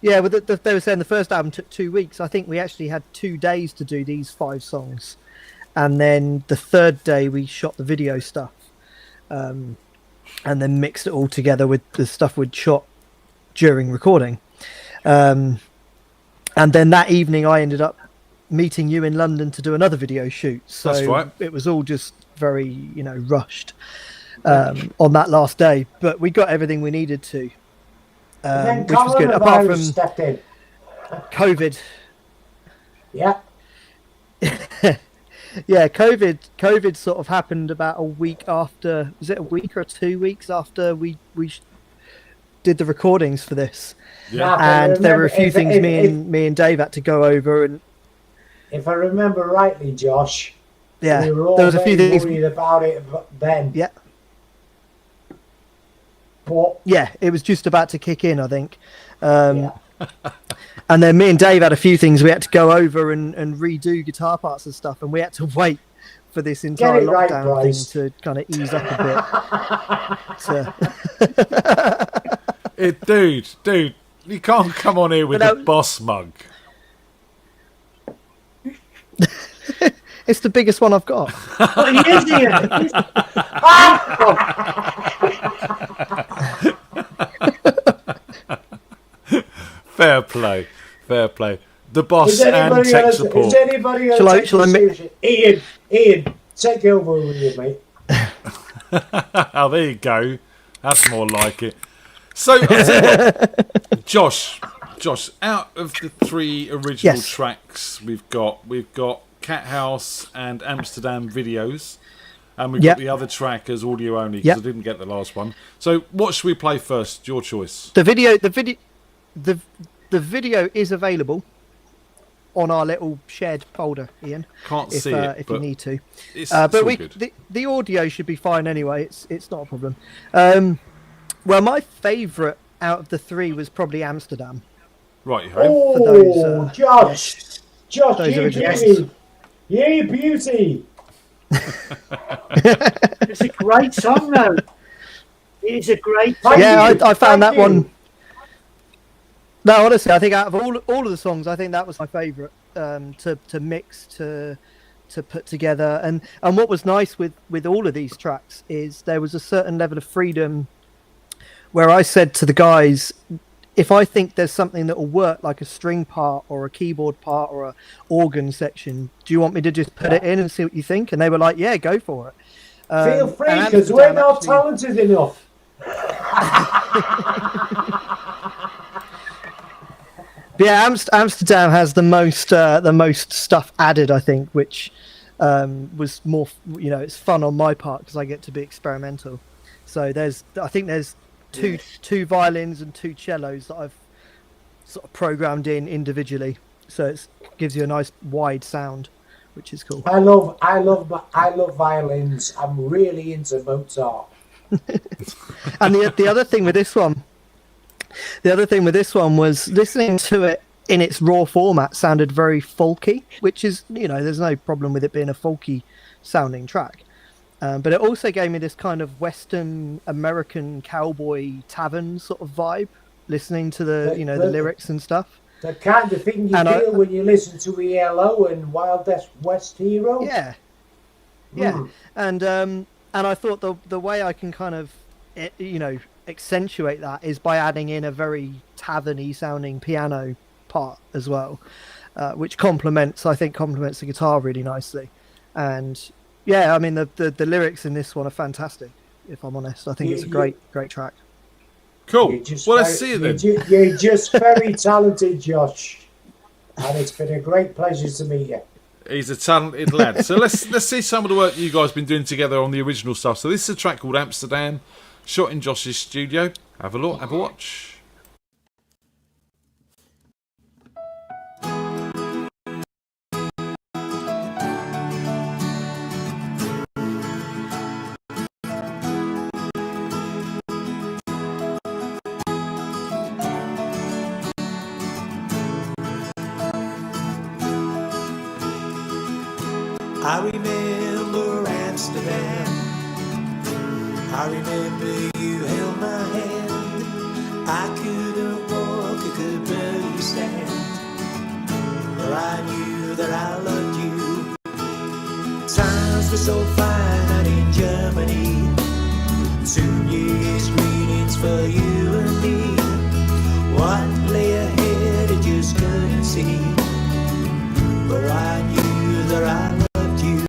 Yeah, but they were saying the first album took 2 weeks. I think we actually had 2 days to do these 5 songs, and then the third day we shot the video stuff, and then mixed it all together with the stuff we'd shot during recording. And then that evening, I ended up meeting you in London to do another video shoot. So That's right. It was all just very, rushed on that last day. But we got everything we needed to, Then which was good. Apart from stepped in. COVID. Yeah. Yeah, COVID sort of happened about a week after. Was it a week or 2 weeks after we did the recordings for this? Yeah. And there were a few things me and Dave had to go over, and if I remember rightly, Josh, yeah, we were all there was a few very things. worried about it then. Yeah, But yeah, it was just about to kick in, I think. yeah. And then me and Dave had a few things we had to go over and redo guitar parts and stuff, and we had to wait for this entire it right, lockdown Bryce. thing to kind of ease up a bit. Dude, you can't come on here with But a boss mug. It's the biggest one I've got. But he is here. Fair play. The boss Is and anybody tech else? support. Is anybody else? Shall I taking mi- seriously? Ian, take over with you, mate. Oh, there you go. That's more like it. So, I'll tell you what, Josh, out of the 3 original Yes. tracks we've got Cat House and Amsterdam videos, and we've Yep. got the other track as audio only because Yep. I didn't get the last one. So, what should we play first? Your choice. The video is available on our little shared folder, Ian. Can't If see it, if but you need to. it's But all we good. the audio should be fine anyway. It's not a problem. Well, my favourite out of the 3 was probably Amsterdam. Right, Oh, For those, Josh, those you original- beauty, you beauty. It's a great song, though. It's a great Thank song. Yeah, you, I found thank that you. one. No, honestly, I think out of all of the songs, I think that was my favourite to mix, to put together. And what was nice with all of these tracks is there was a certain level of freedom where I said to the guys, if I think there's something that will work, like a string part or a keyboard part or a organ section, do you want me to just put it in and see what you think? And they were like, yeah, go for it. Feel free, and because we're Amsterdam not actually- talented enough. Yeah, Amsterdam has the most stuff added, I think, which was more, it's fun on my part because I get to be experimental. So I think there's two violins and 2 cellos that I've sort of programmed in individually, so it gives you a nice wide sound, which is cool. I love violins. I'm really into Mozart. And the other thing with this one, was listening to it in its raw format sounded very folky, which is, there's no problem with it being a folky sounding track. But it also gave me this kind of Western American cowboy tavern sort of vibe, listening to the lyrics and stuff. The kind of thing you And feel when you listen to ELO and Wild West Hero. Yeah. And I thought the way I can kind of, accentuate that is by adding in a very tavern-y sounding piano part as well, which complements the guitar really nicely. And yeah, I mean the lyrics in this one are fantastic. If I'm honest, I think it's a great track. Cool. Well, let's see it then. You're just very talented, Josh, and it's been a great pleasure to meet you. He's a talented lad. So let's see some of the work you guys have been doing together on the original stuff. So this is a track called Amsterdam. shot in Josh's studio. Have a look, have a watch. I remember Amsterdam. I remember you held my hand. I couldn't walk, I could barely stand. But I knew that I loved you. Times were so fine out in Germany. 2 years greetings for you and me. What lay ahead I just couldn't see. But I knew that I loved you.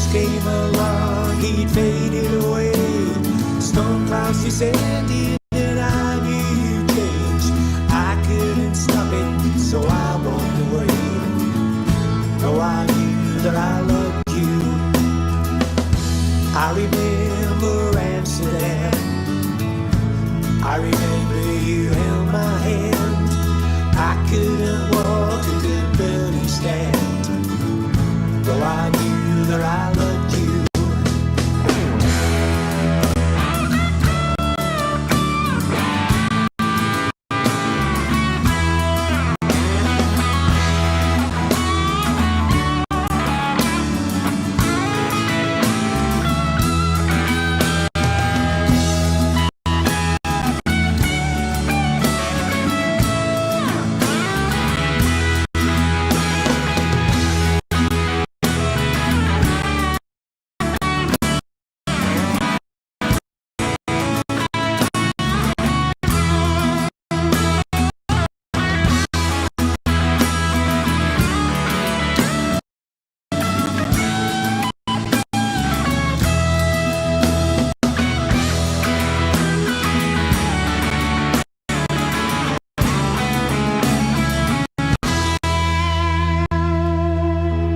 Came along, he'd faded away. Storm clouds descended and I knew you'd change. I couldn't stop it, so I walked away. No, I knew that I loved you. I remember Amsterdam. I remember you held my hand. I couldn't walk, I could barely stand. Though I knew that I loved you.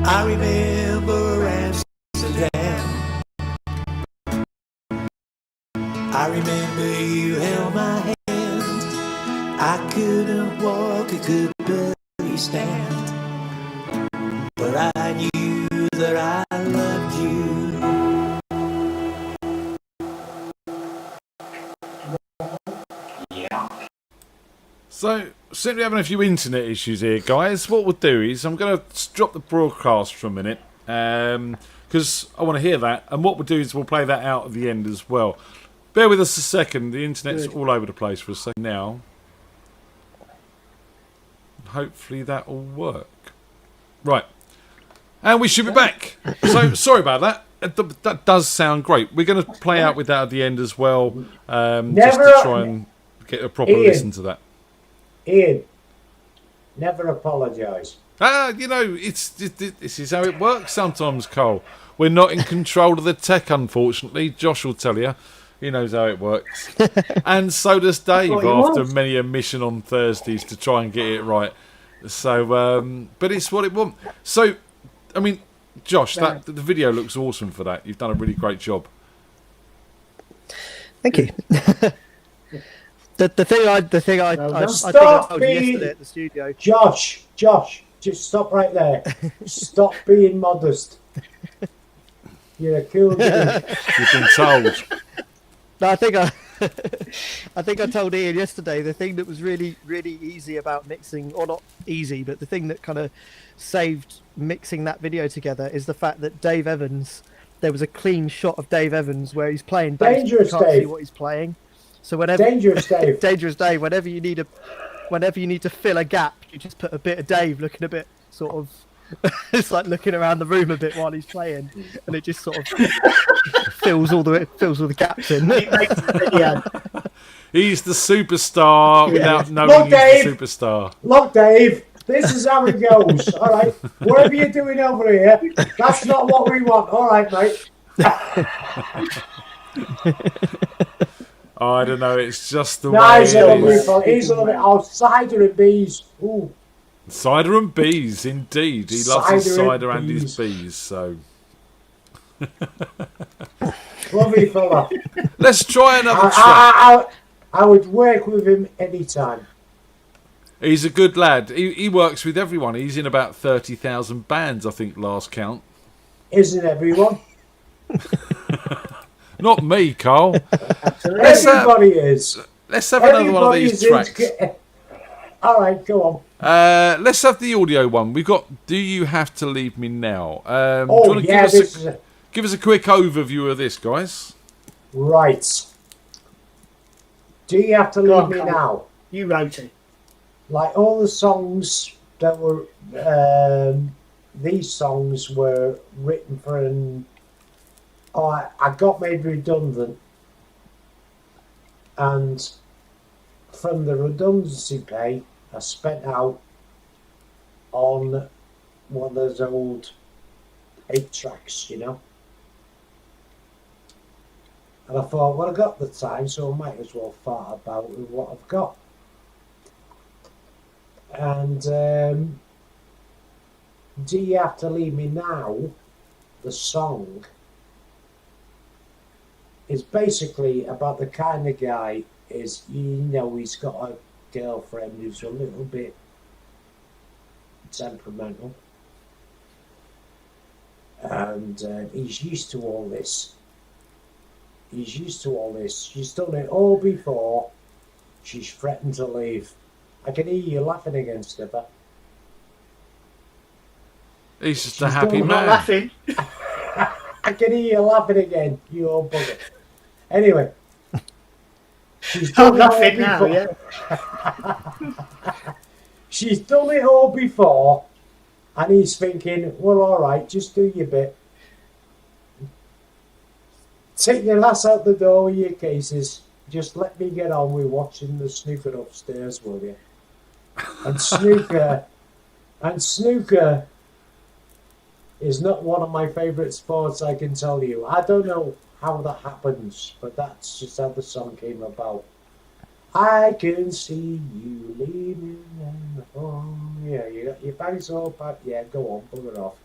I remember Amsterdam. I remember you held my hand. I couldn't walk, I could barely stand. But I knew that I loved you. So, seem to be having a few internet issues here, guys. What we'll do is I'm going to drop the broadcast for a minute because I want to hear that. And what we'll do is we'll play that out at the end as well. Bear with us a second. The internet's all over the place for a second now. Hopefully that will work. Right. And we should be back. So, sorry about that. That does sound great. We're going to play out with that at the end as well, just to try and get a proper listen to that. Ian, never apologise. You know, this is how it works sometimes, Cole. We're not in control of the tech, unfortunately. Josh will tell you. He knows how it works. And so does Dave, after many a mission on Thursdays to try and get it right. So, but it's what it wants. So, I mean, Josh, the video looks awesome for that. You've done a really great job. Thank you. The thing I think I told you yesterday at the studio. Josh, just stop right there. Stop being modest. You're a cool dude. You've been told. No, I think I told Ian yesterday the thing that was really, really easy about mixing, or not easy, but the thing that kind of saved mixing that video together is the fact that Dave Evans, there was a clean shot of Dave Evans where he's playing bass, Dangerous you can't Dave. see what he's playing. So whenever Dangerous Dave. Dangerous Dave, whenever you need to fill a gap, you just put a bit of Dave looking a bit sort of it's like looking around the room a bit while he's playing, and it just sort of fills all the gaps in. Yeah. He's the superstar without knowing he's the superstar. Look, Dave, this is how it goes. All right, whatever you're doing over here, that's not what we want. All right, mate. Oh, I don't know. It's just the No, way he's it a lovely is. fella. He's a lovely. Oh, cider and bees. Ooh. Cider and bees, indeed. He loves his Cider and cider and his bees. bees. So Lovely fella. let's try another track. I would work with him anytime. He's a good lad. He works with everyone. He's in about 30,000 bands, I think, last count. Isn't everyone? Not me, Carl. Everybody is. Let's have another one of these Everybody's tracks. All right, go on. Let's have the audio one. We've got Do You Have to Leave Me Now? Do you Oh, wanna yeah, give us a quick overview of this, guys? right. Do you have to Go leave on, me Carl. now? You wrote it. Like all the songs that were, these songs were written for an. Oh, I got made redundant, and from the redundancy pay, I spent out on one of those old 8 tracks, you know. And I thought, well, I got the time, so I might as well fart about with what I've got. And Do You Have to Leave Me Now, the song, is basically about the kind of guy is, you know, he's got a girlfriend who's a little bit temperamental. And he's used to all this. He's used to all this. She's done it all before. She's threatened to leave. I can hear you laughing against her, but He's just She's a happy I'm not man. laughing. I can hear you laughing again, you old bugger. Anyway, she's I'm done it all laughing now, before. yeah. She's done it all before, and he's thinking, well, all right, just do your bit. Take your ass out the door with your cases. Just let me get on with watching the snooker upstairs, will you? And snooker is not one of my favourite sports, I can tell you. I don't know how that happens, but that's just how the song came about. I can see you leaving. Yeah, you got your bags all packed. Yeah, go on, bugger off.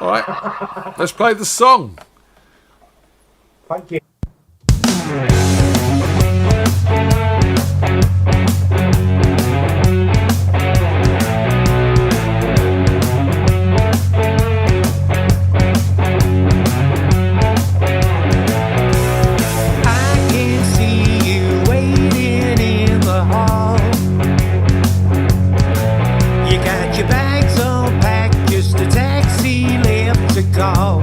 All right, let's play the song. Thank you. I can see you waiting in the hall. You got your bags all packed, just a taxi left to call.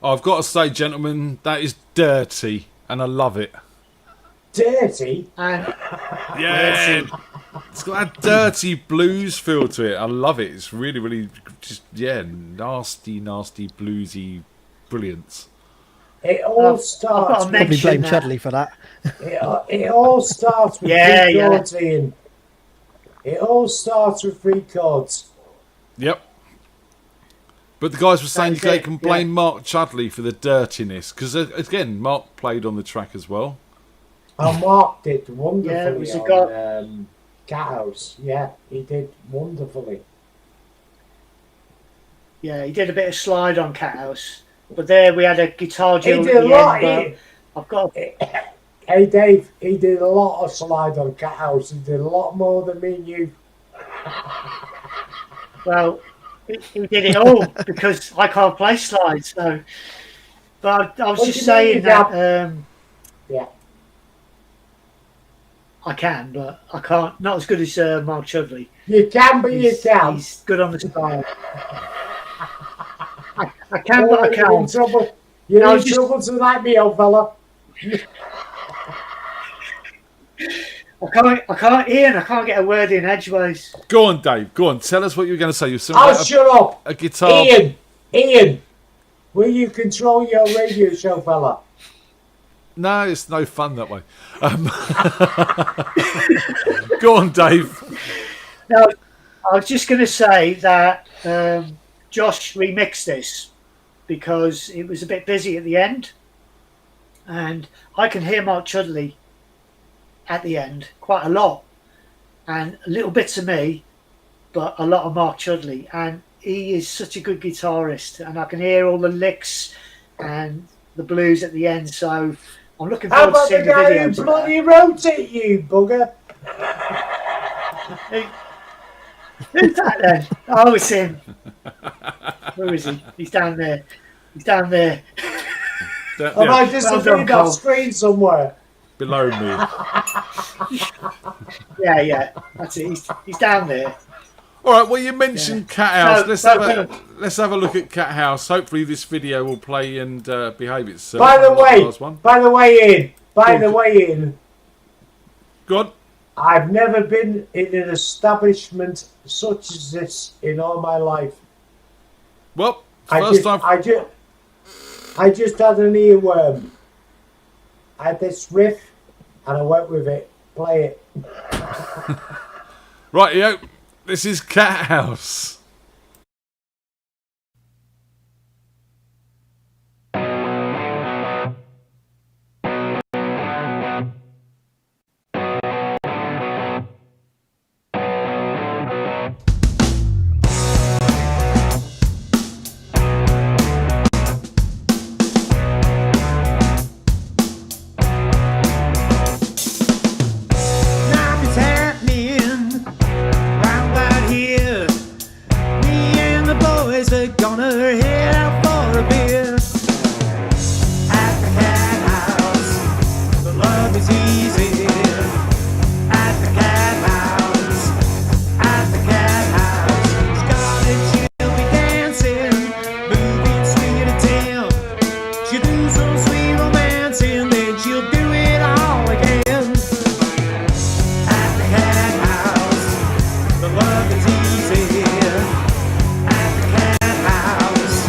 I've got to say, gentlemen, that is dirty, and I love it. Dirty? Yeah, it's got that dirty blues feel to it. I love it. It's really, really just nasty, bluesy brilliance. It all starts. Probably blame Chudley for that. It all starts with three chords, Ian. It all starts with three chords. Yep. But the guys were saying they can blame Mark Chudley for the dirtiness because again, Mark played on the track as well. And Mark did wonderfully it was on Cat House. Yeah, he did wonderfully. Yeah, he did a bit of slide on Cat House. But there we had a guitar duo He did a lot. I've got. Hey Dave, he did a lot of slide on Cat House. He did a lot more than me and you. Well, he did it all because I can't play slide. So, but I was just saying that. Yeah. I can, but I can't. Not as good as Mark Chudley. You can, but you can't. He's good on the style. I can, but I can't. You're in trouble tonight, me old fella. I can't, Ian. I can't get a word in edgeways. Go on, Dave. Go on. Tell us what you were going to say. You Shut up. A guitar. Ian, will you control your radio show, fella? No, it's no fun that way. Go on, Dave. No, I was just going to say that Josh remixed this because it was a bit busy at the end, and I can hear Mark Chudley at the end quite a lot, and little bits of me, but a lot of Mark Chudley, and he is such a good guitarist, and I can hear all the licks and the blues at the end. So I'm looking forward to seeing the videos. How about the guy who bloody wrote it, you bugger? Who's that then? Oh, it's him. Where is he? He's down there. Have I disappeared off screen somewhere? Below me. Yeah. That's it. He's down there. All right. Well, you mentioned Cat House. Let's have a look at Cat House. Hopefully, this video will play and behave itself. By the way, Ian. Go on. I've never been in an establishment such as this in all my life. Well, I just had an earworm. I had this riff, and I went with it. Play it. Right, yo. This is Cat House. Love is easy at the Cat House.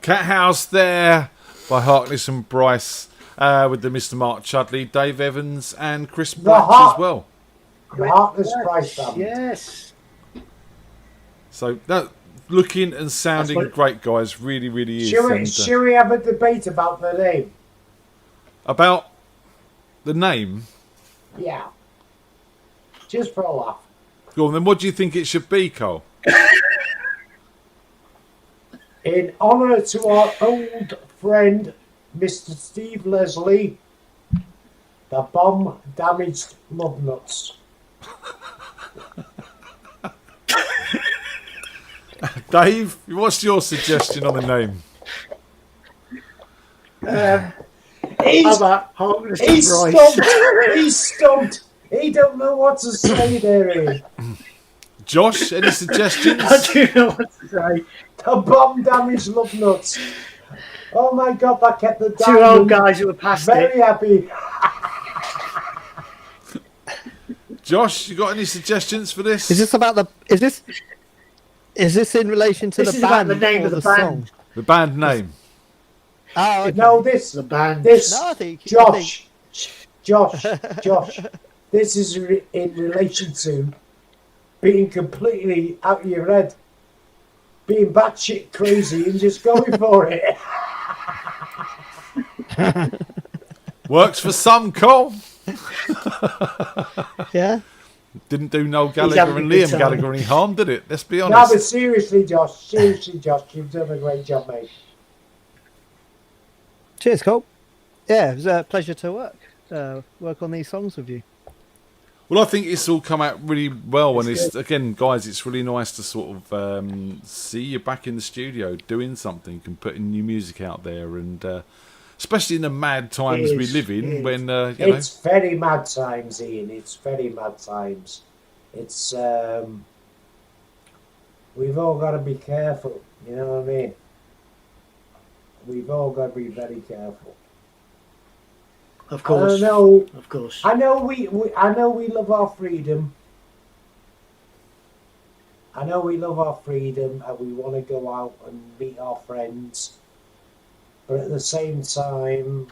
Cat House there by Harkness and Bryce with the Mr. Mark Chudley, Dave Evans and Chris Bratch as well. The Harkness Bryce band. Yes. So that looking and sounding great, guys. Really, really is. Should we have a debate about the name? About the name? Yeah. Just for a laugh. Go on, then what do you think it should be, Cole? In honour to our old friend, Mr. Steve Leslie, the bomb-damaged love nuts. Dave, what's your suggestion on the name? He's stumped. He's stumped. He don't know what to say there. Josh, any suggestions? I do know what to say. The bomb-damaged love nuts. Oh my God, that kept the Two old guys who were past very happy. Josh, you got any suggestions for this? Is this about the? Is this in relation to This the is about band the name or of the song? band. The band name. Oh, okay. No, The band. this, No, I think Josh, this is in relation to being completely out of your head, being batshit crazy and just going for it. Works for some, Cole. Yeah. Didn't do Noel having Gallagher a and good Liam time. Gallagher any harm, did it? Let's be No, honest. but seriously, Josh, you've done a great job, mate. Cheers, Cole. Yeah, it was a pleasure to work on these songs with you. Well, I think it's all come out really well, and it's again, guys, it's really nice to sort of see you back in the studio doing something and putting new music out there, and especially in the mad times we live in, when it's very mad times, Ian. It's very mad times. It's we've all got to be careful. You know what I mean? We've all got to be very careful. Of course. Of course. I know we love our freedom. I know we love our freedom and we want to go out and meet our friends. But at the same time,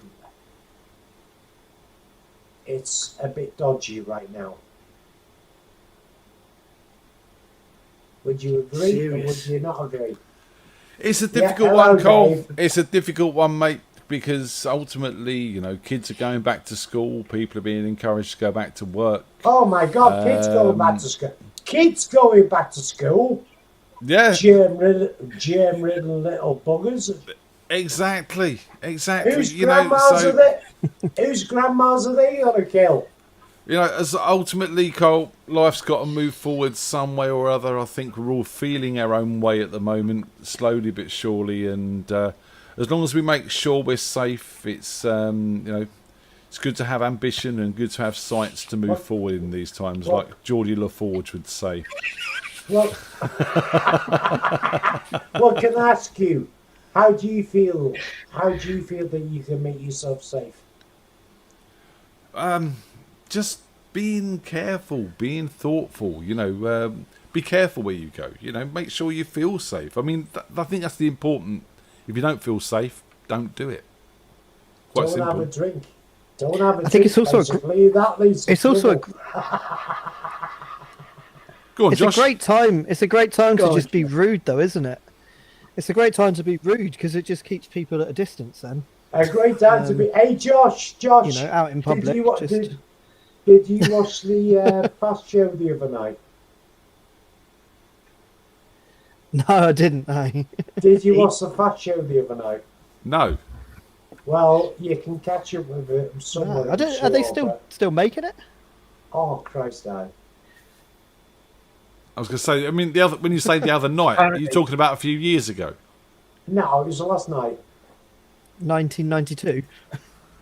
it's a bit dodgy right now. Would you agree or would you not agree? it's a difficult one, Cole. It's a difficult one, mate. Because ultimately, kids are going back to school. People are being encouraged to go back to work. Oh my God, kids going back to school. Kids going back to school. Yeah. Germ-ridden little buggers. Exactly. Whose grandmas are they? Whose grandmas are they going to kill? As ultimately, Cole, life's got to move forward some way or other. I think we're all feeling our own way at the moment, slowly but surely, and as long as we make sure we're safe, it's it's good to have ambition and good to have sights to move forward in these times, like Geordie LaForge would say. Well, can I ask you, how do you feel? How do you feel that you can make yourself safe? Just being careful, being thoughtful. Be careful where you go. Make sure you feel safe. I mean, I think that's the important. If you don't feel safe, don't do it. Quite Don't simple. have a drink. Don't have a drink. I think it's also it's also Go on, it's Josh. a great time. It's a great time to just be rude, though, isn't it? It's a great time to be rude because it just keeps people at a distance. Then a great time to be. Hey, Josh, out in public. Did you watch the Fast Show the other night? No, I didn't. No. Did you watch the Fast Show the other night? No. Well, you can catch up with it somewhere. Are they still making it? Oh Christ, I was going to say, I mean, when you say the other night, are you talking about a few years ago? No, it was last night. 1992.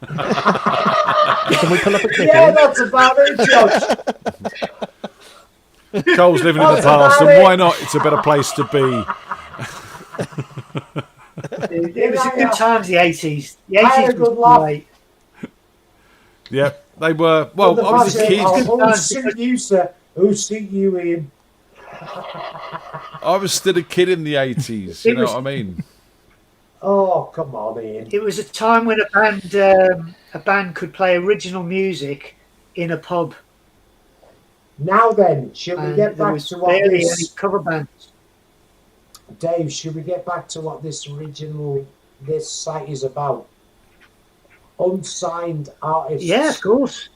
Can we pull up a clip? Yeah, that's about it, Josh. Cole's living in the past, and why not? It's a better place to be. It was a good times, the 80s. The I had a 80s good was laugh. great. Yeah, they were. Well, I was a kid. Who suit you, sir? Who suit you, Ian? I was still a kid in the 80s. You know what I mean? Oh, come on, Ian. It was a time when a band could play original music in a pub. Now then, should we get there back was to what barely any this... cover bands. Dave, should we get back to what this site is about? Unsigned artists. Yeah, of course.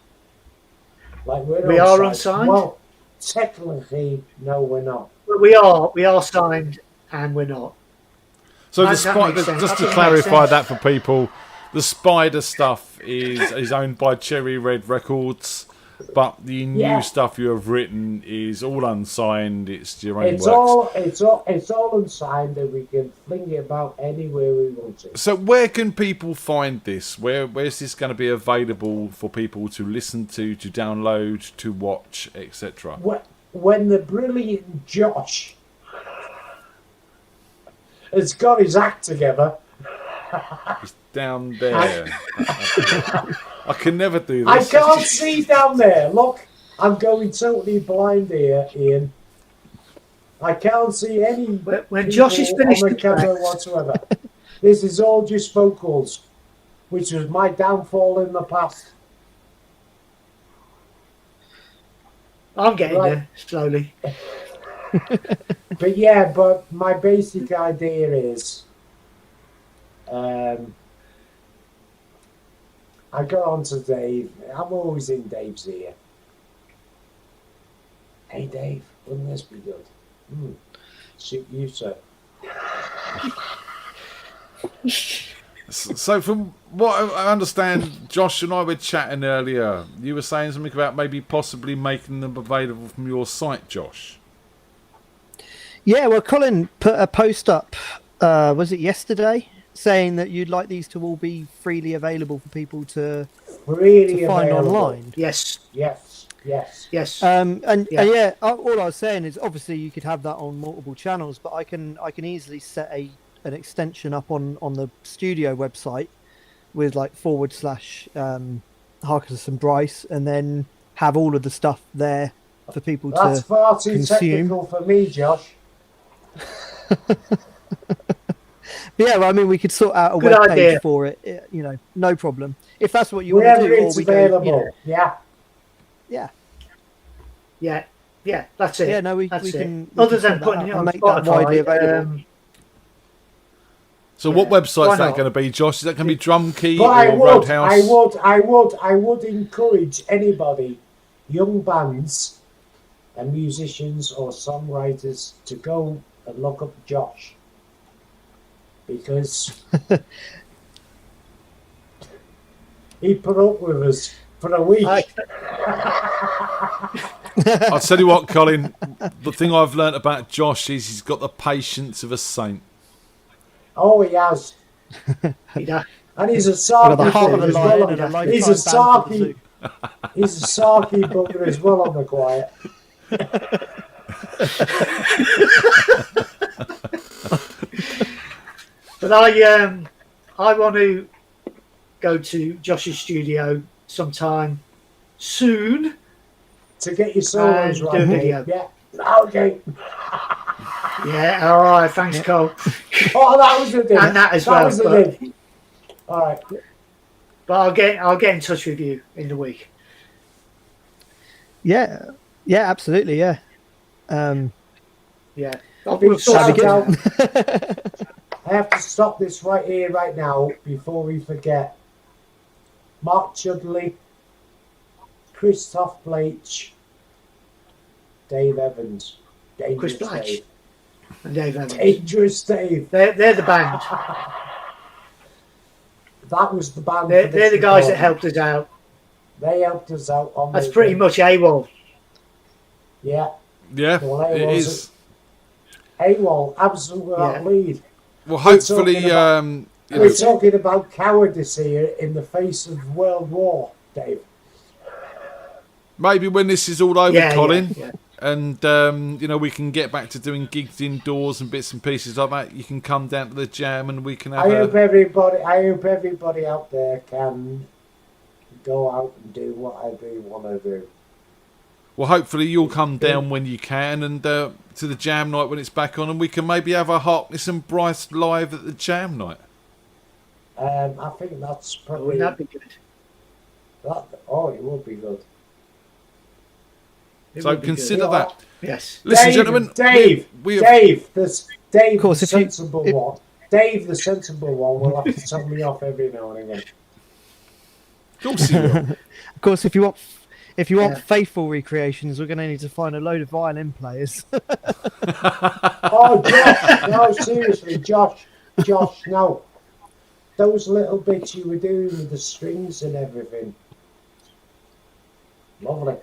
Like we are unsigned. Well, technically, no, we're not. But we are signed, and we're not. So just to clarify that for people, the Spider stuff is owned by Cherry Red Records, but the new stuff you have written is all unsigned. It's your own works. It's all unsigned, and we can fling it about anywhere we want to. So where can people find this? Where's this going to be available for people to listen to download, to watch, etc.? When the brilliant Josh has got his act together. It's down there. I can never do this. I can't see down there. Look, I'm going totally blind here, Ian. I can't see any when Josh is finished on the camera whatsoever. This is all just vocals, which was my downfall in the past. I'm getting there slowly. But my basic idea is, I got on to Dave. I'm always in Dave's ear. Hey Dave, wouldn't this be good? Suit you, sir. So from what I understand, Josh and I were chatting earlier. You were saying something about maybe possibly making them available from your site, Josh. Yeah, well, Colin put a post up, was it yesterday, saying that you'd like these to all be freely available for people to find online. Yes. And all I was saying is obviously you could have that on multiple channels, but I can easily set an extension up on the studio website with like / Harkness and Bryce, and then have all of the stuff there for people to consume. That's far too technical for me, Josh. Yeah, well, I mean, we could sort out a web page for it, no problem. If that's what you want to do, it's available. Yeah, that's it. Yeah, no, we that's can. Other than putting it on make that widely available. So what website's that going to be, Josh? Is that going to be Drumkey but or Roadhouse? I would encourage anybody, young bands and musicians or songwriters, to go and look up Josh, because he put up with us for a week. I'll tell you what, Colin, the thing I've learnt about Josh is he's got the patience of a saint. Oh, he has. And he's a sarky bugger as well. He's a sarky bugger as well on the quiet. But I want to go to Josh's studio sometime soon to get your solos right. Do a video. Yeah. Okay. Yeah. All right. Thanks, Cole. Oh, that was the thing. And that as well. All right. But I'll get in touch with you in the week. Yeah. Yeah. Absolutely. Yeah. Yeah. I have to stop this right here, right now, before we forget. Mark Chudley, Christoph Bleach, Dave Evans, Chris Bleach, and Dave Evans. Dangerous Dave. They're the band. That was the band. They're the guys that helped us out. They helped us out on. That's pretty much AWOL. Yeah. Yeah, it is. AWOL, absolutely without lead. Well, hopefully, we're talking about cowardice here in the face of World War, Dave. Maybe when this is all over, Colin, yeah. And we can get back to doing gigs indoors and bits and pieces like that. You can come down to the jam and we can have. I hope everybody out there can go out and do what they want to do. Well, hopefully you'll come down when you can, and to the jam night when it's back on, and we can maybe have a Harkness and Bryce live at the jam night. I think that's probably... Wouldn't that be good? It would be good. It So would be consider good. that. Yes. Listen, gentlemen. Dave, the course, sensible one. Dave, the sensible one, will have to tell me off every now and again. Of course you will. Of course, if you want faithful recreations, we're going to need to find a load of violin players. Oh, Josh! No, seriously, Josh, no. Those little bits you were doing with the strings and everything. Lovely.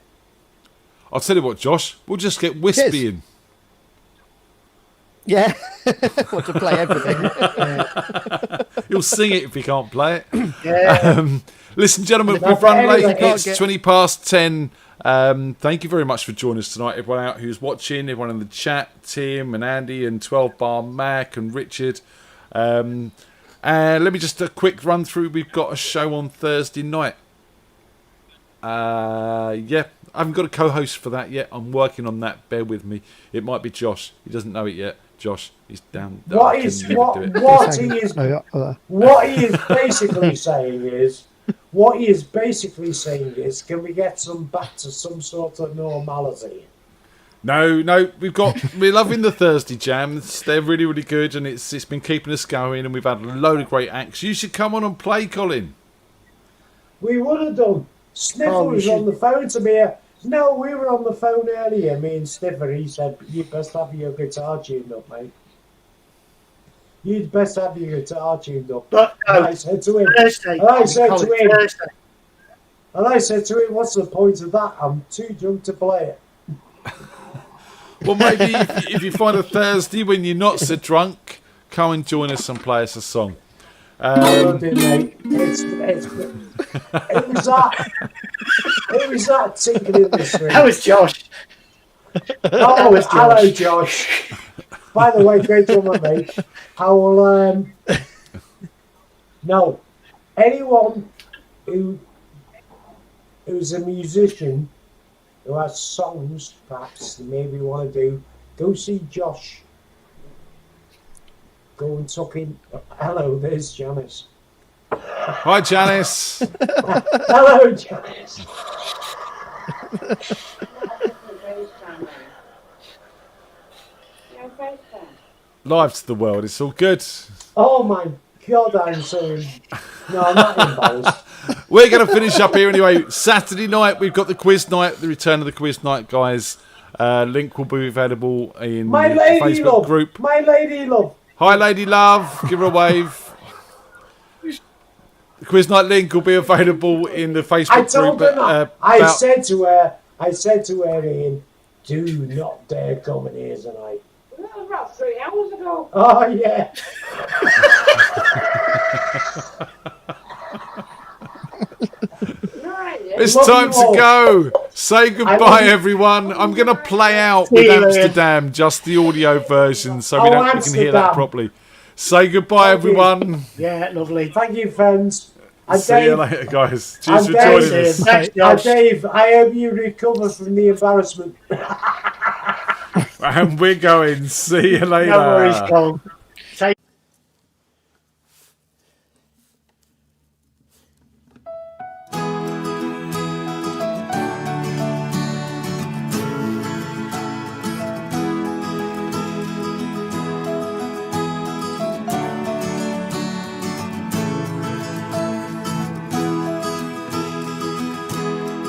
I'll tell you what, Josh. We'll just get Wispy Cheers. in. Yeah, want to play everything. He'll sing it if he can't play it. Yeah. Listen, gentlemen, No, we've run late. anyway, It's 20 past 10. Thank you very much for joining us tonight. Everyone out who's watching, everyone in the chat, Tim and Andy and 12 Bar Mac and Richard. And let me just a quick run through. We've got a show on Thursday night. Yeah, I haven't got a co-host for that yet. I'm working on that. Bear with me. It might be Josh. He doesn't know it yet. Josh, he's down. What he is basically saying is, can we get back to some sort of normality? No, we're loving the Thursday jams. They're really, really good, and it's been keeping us going, and we've had a load of great acts. You should come on and play, Colin. We would have done. Sniffer was on the phone to me. No, we were on the phone earlier, me and Sniffer. He said, "You best have your guitar tuned up, mate. You'd best have your guitar tuned up." But And I said to him, Thursday. "What's the point of that? I'm too drunk to play it." Well, maybe if you find a Thursday when you're not so drunk, come and join us and play us a song. Mate. It was that tinkling in the string. That was Josh. Oh, was Josh. hello, Josh. By the way, great drummer, mate. I will. No, anyone who's a musician who has songs, perhaps they maybe want to do, go see Josh. Go and tuck in. Hello, there's Janice. Hi, Janice. Hello, Janice. Live to the world. It's all good. Oh my God, I'm so. No, I'm not embarrassed. We're going to finish up here anyway. Saturday night, we've got the quiz night, the return of the quiz night, guys. Link will be available in My the lady Facebook love. group. My lady love. Hi, Lady Love. Give her a wave. The quiz night link will be available in the Facebook I told group. her that. I said to her, Ian, do not dare come in here tonight. That was about 3 hours ago. Oh, yeah. It's Love time you to all. go. Say goodbye, you. everyone. I'm going to play out See with you later. Amsterdam, just the audio version, so we can hear that Amsterdam. properly. Say goodbye, Thank you. everyone. Yeah, lovely. Thank you, friends. And See you Dave, later, guys. Cheers for Dave. joining us. Thanks, and Josh. Dave, I hope you recover from the embarrassment. And we're going. See you later. No worries, Cole. Take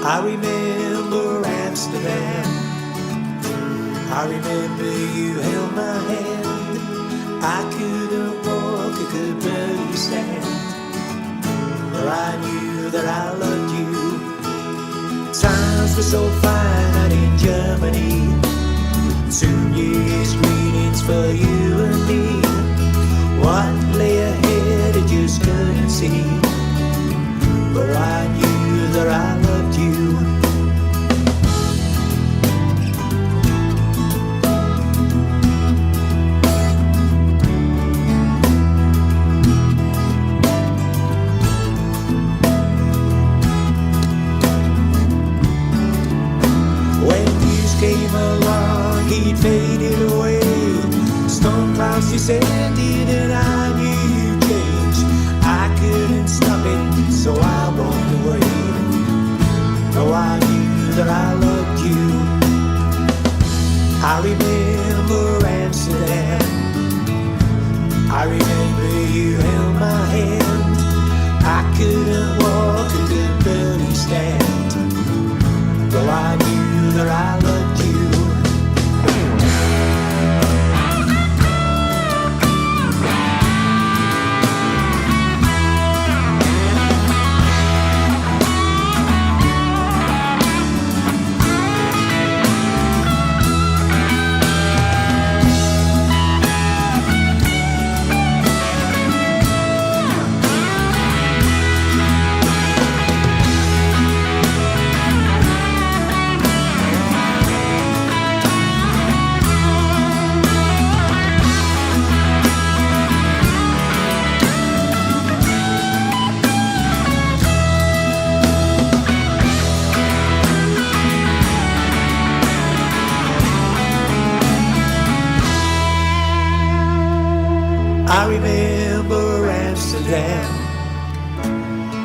I remember Amsterdam. I remember you held my hand. I couldn't walk, I could barely stand. But I knew that I loved you. Times were so fine out in Germany. 2 years greetings for you and me. What lay ahead I just couldn't see. But I knew that I loved you. When news came along, he'd faded away. Storm clouds descended and I knew you'd change. I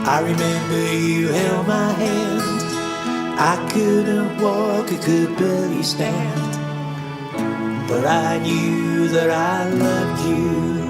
I remember you held my hand. I couldn't walk, I could barely stand, but I knew that I loved you.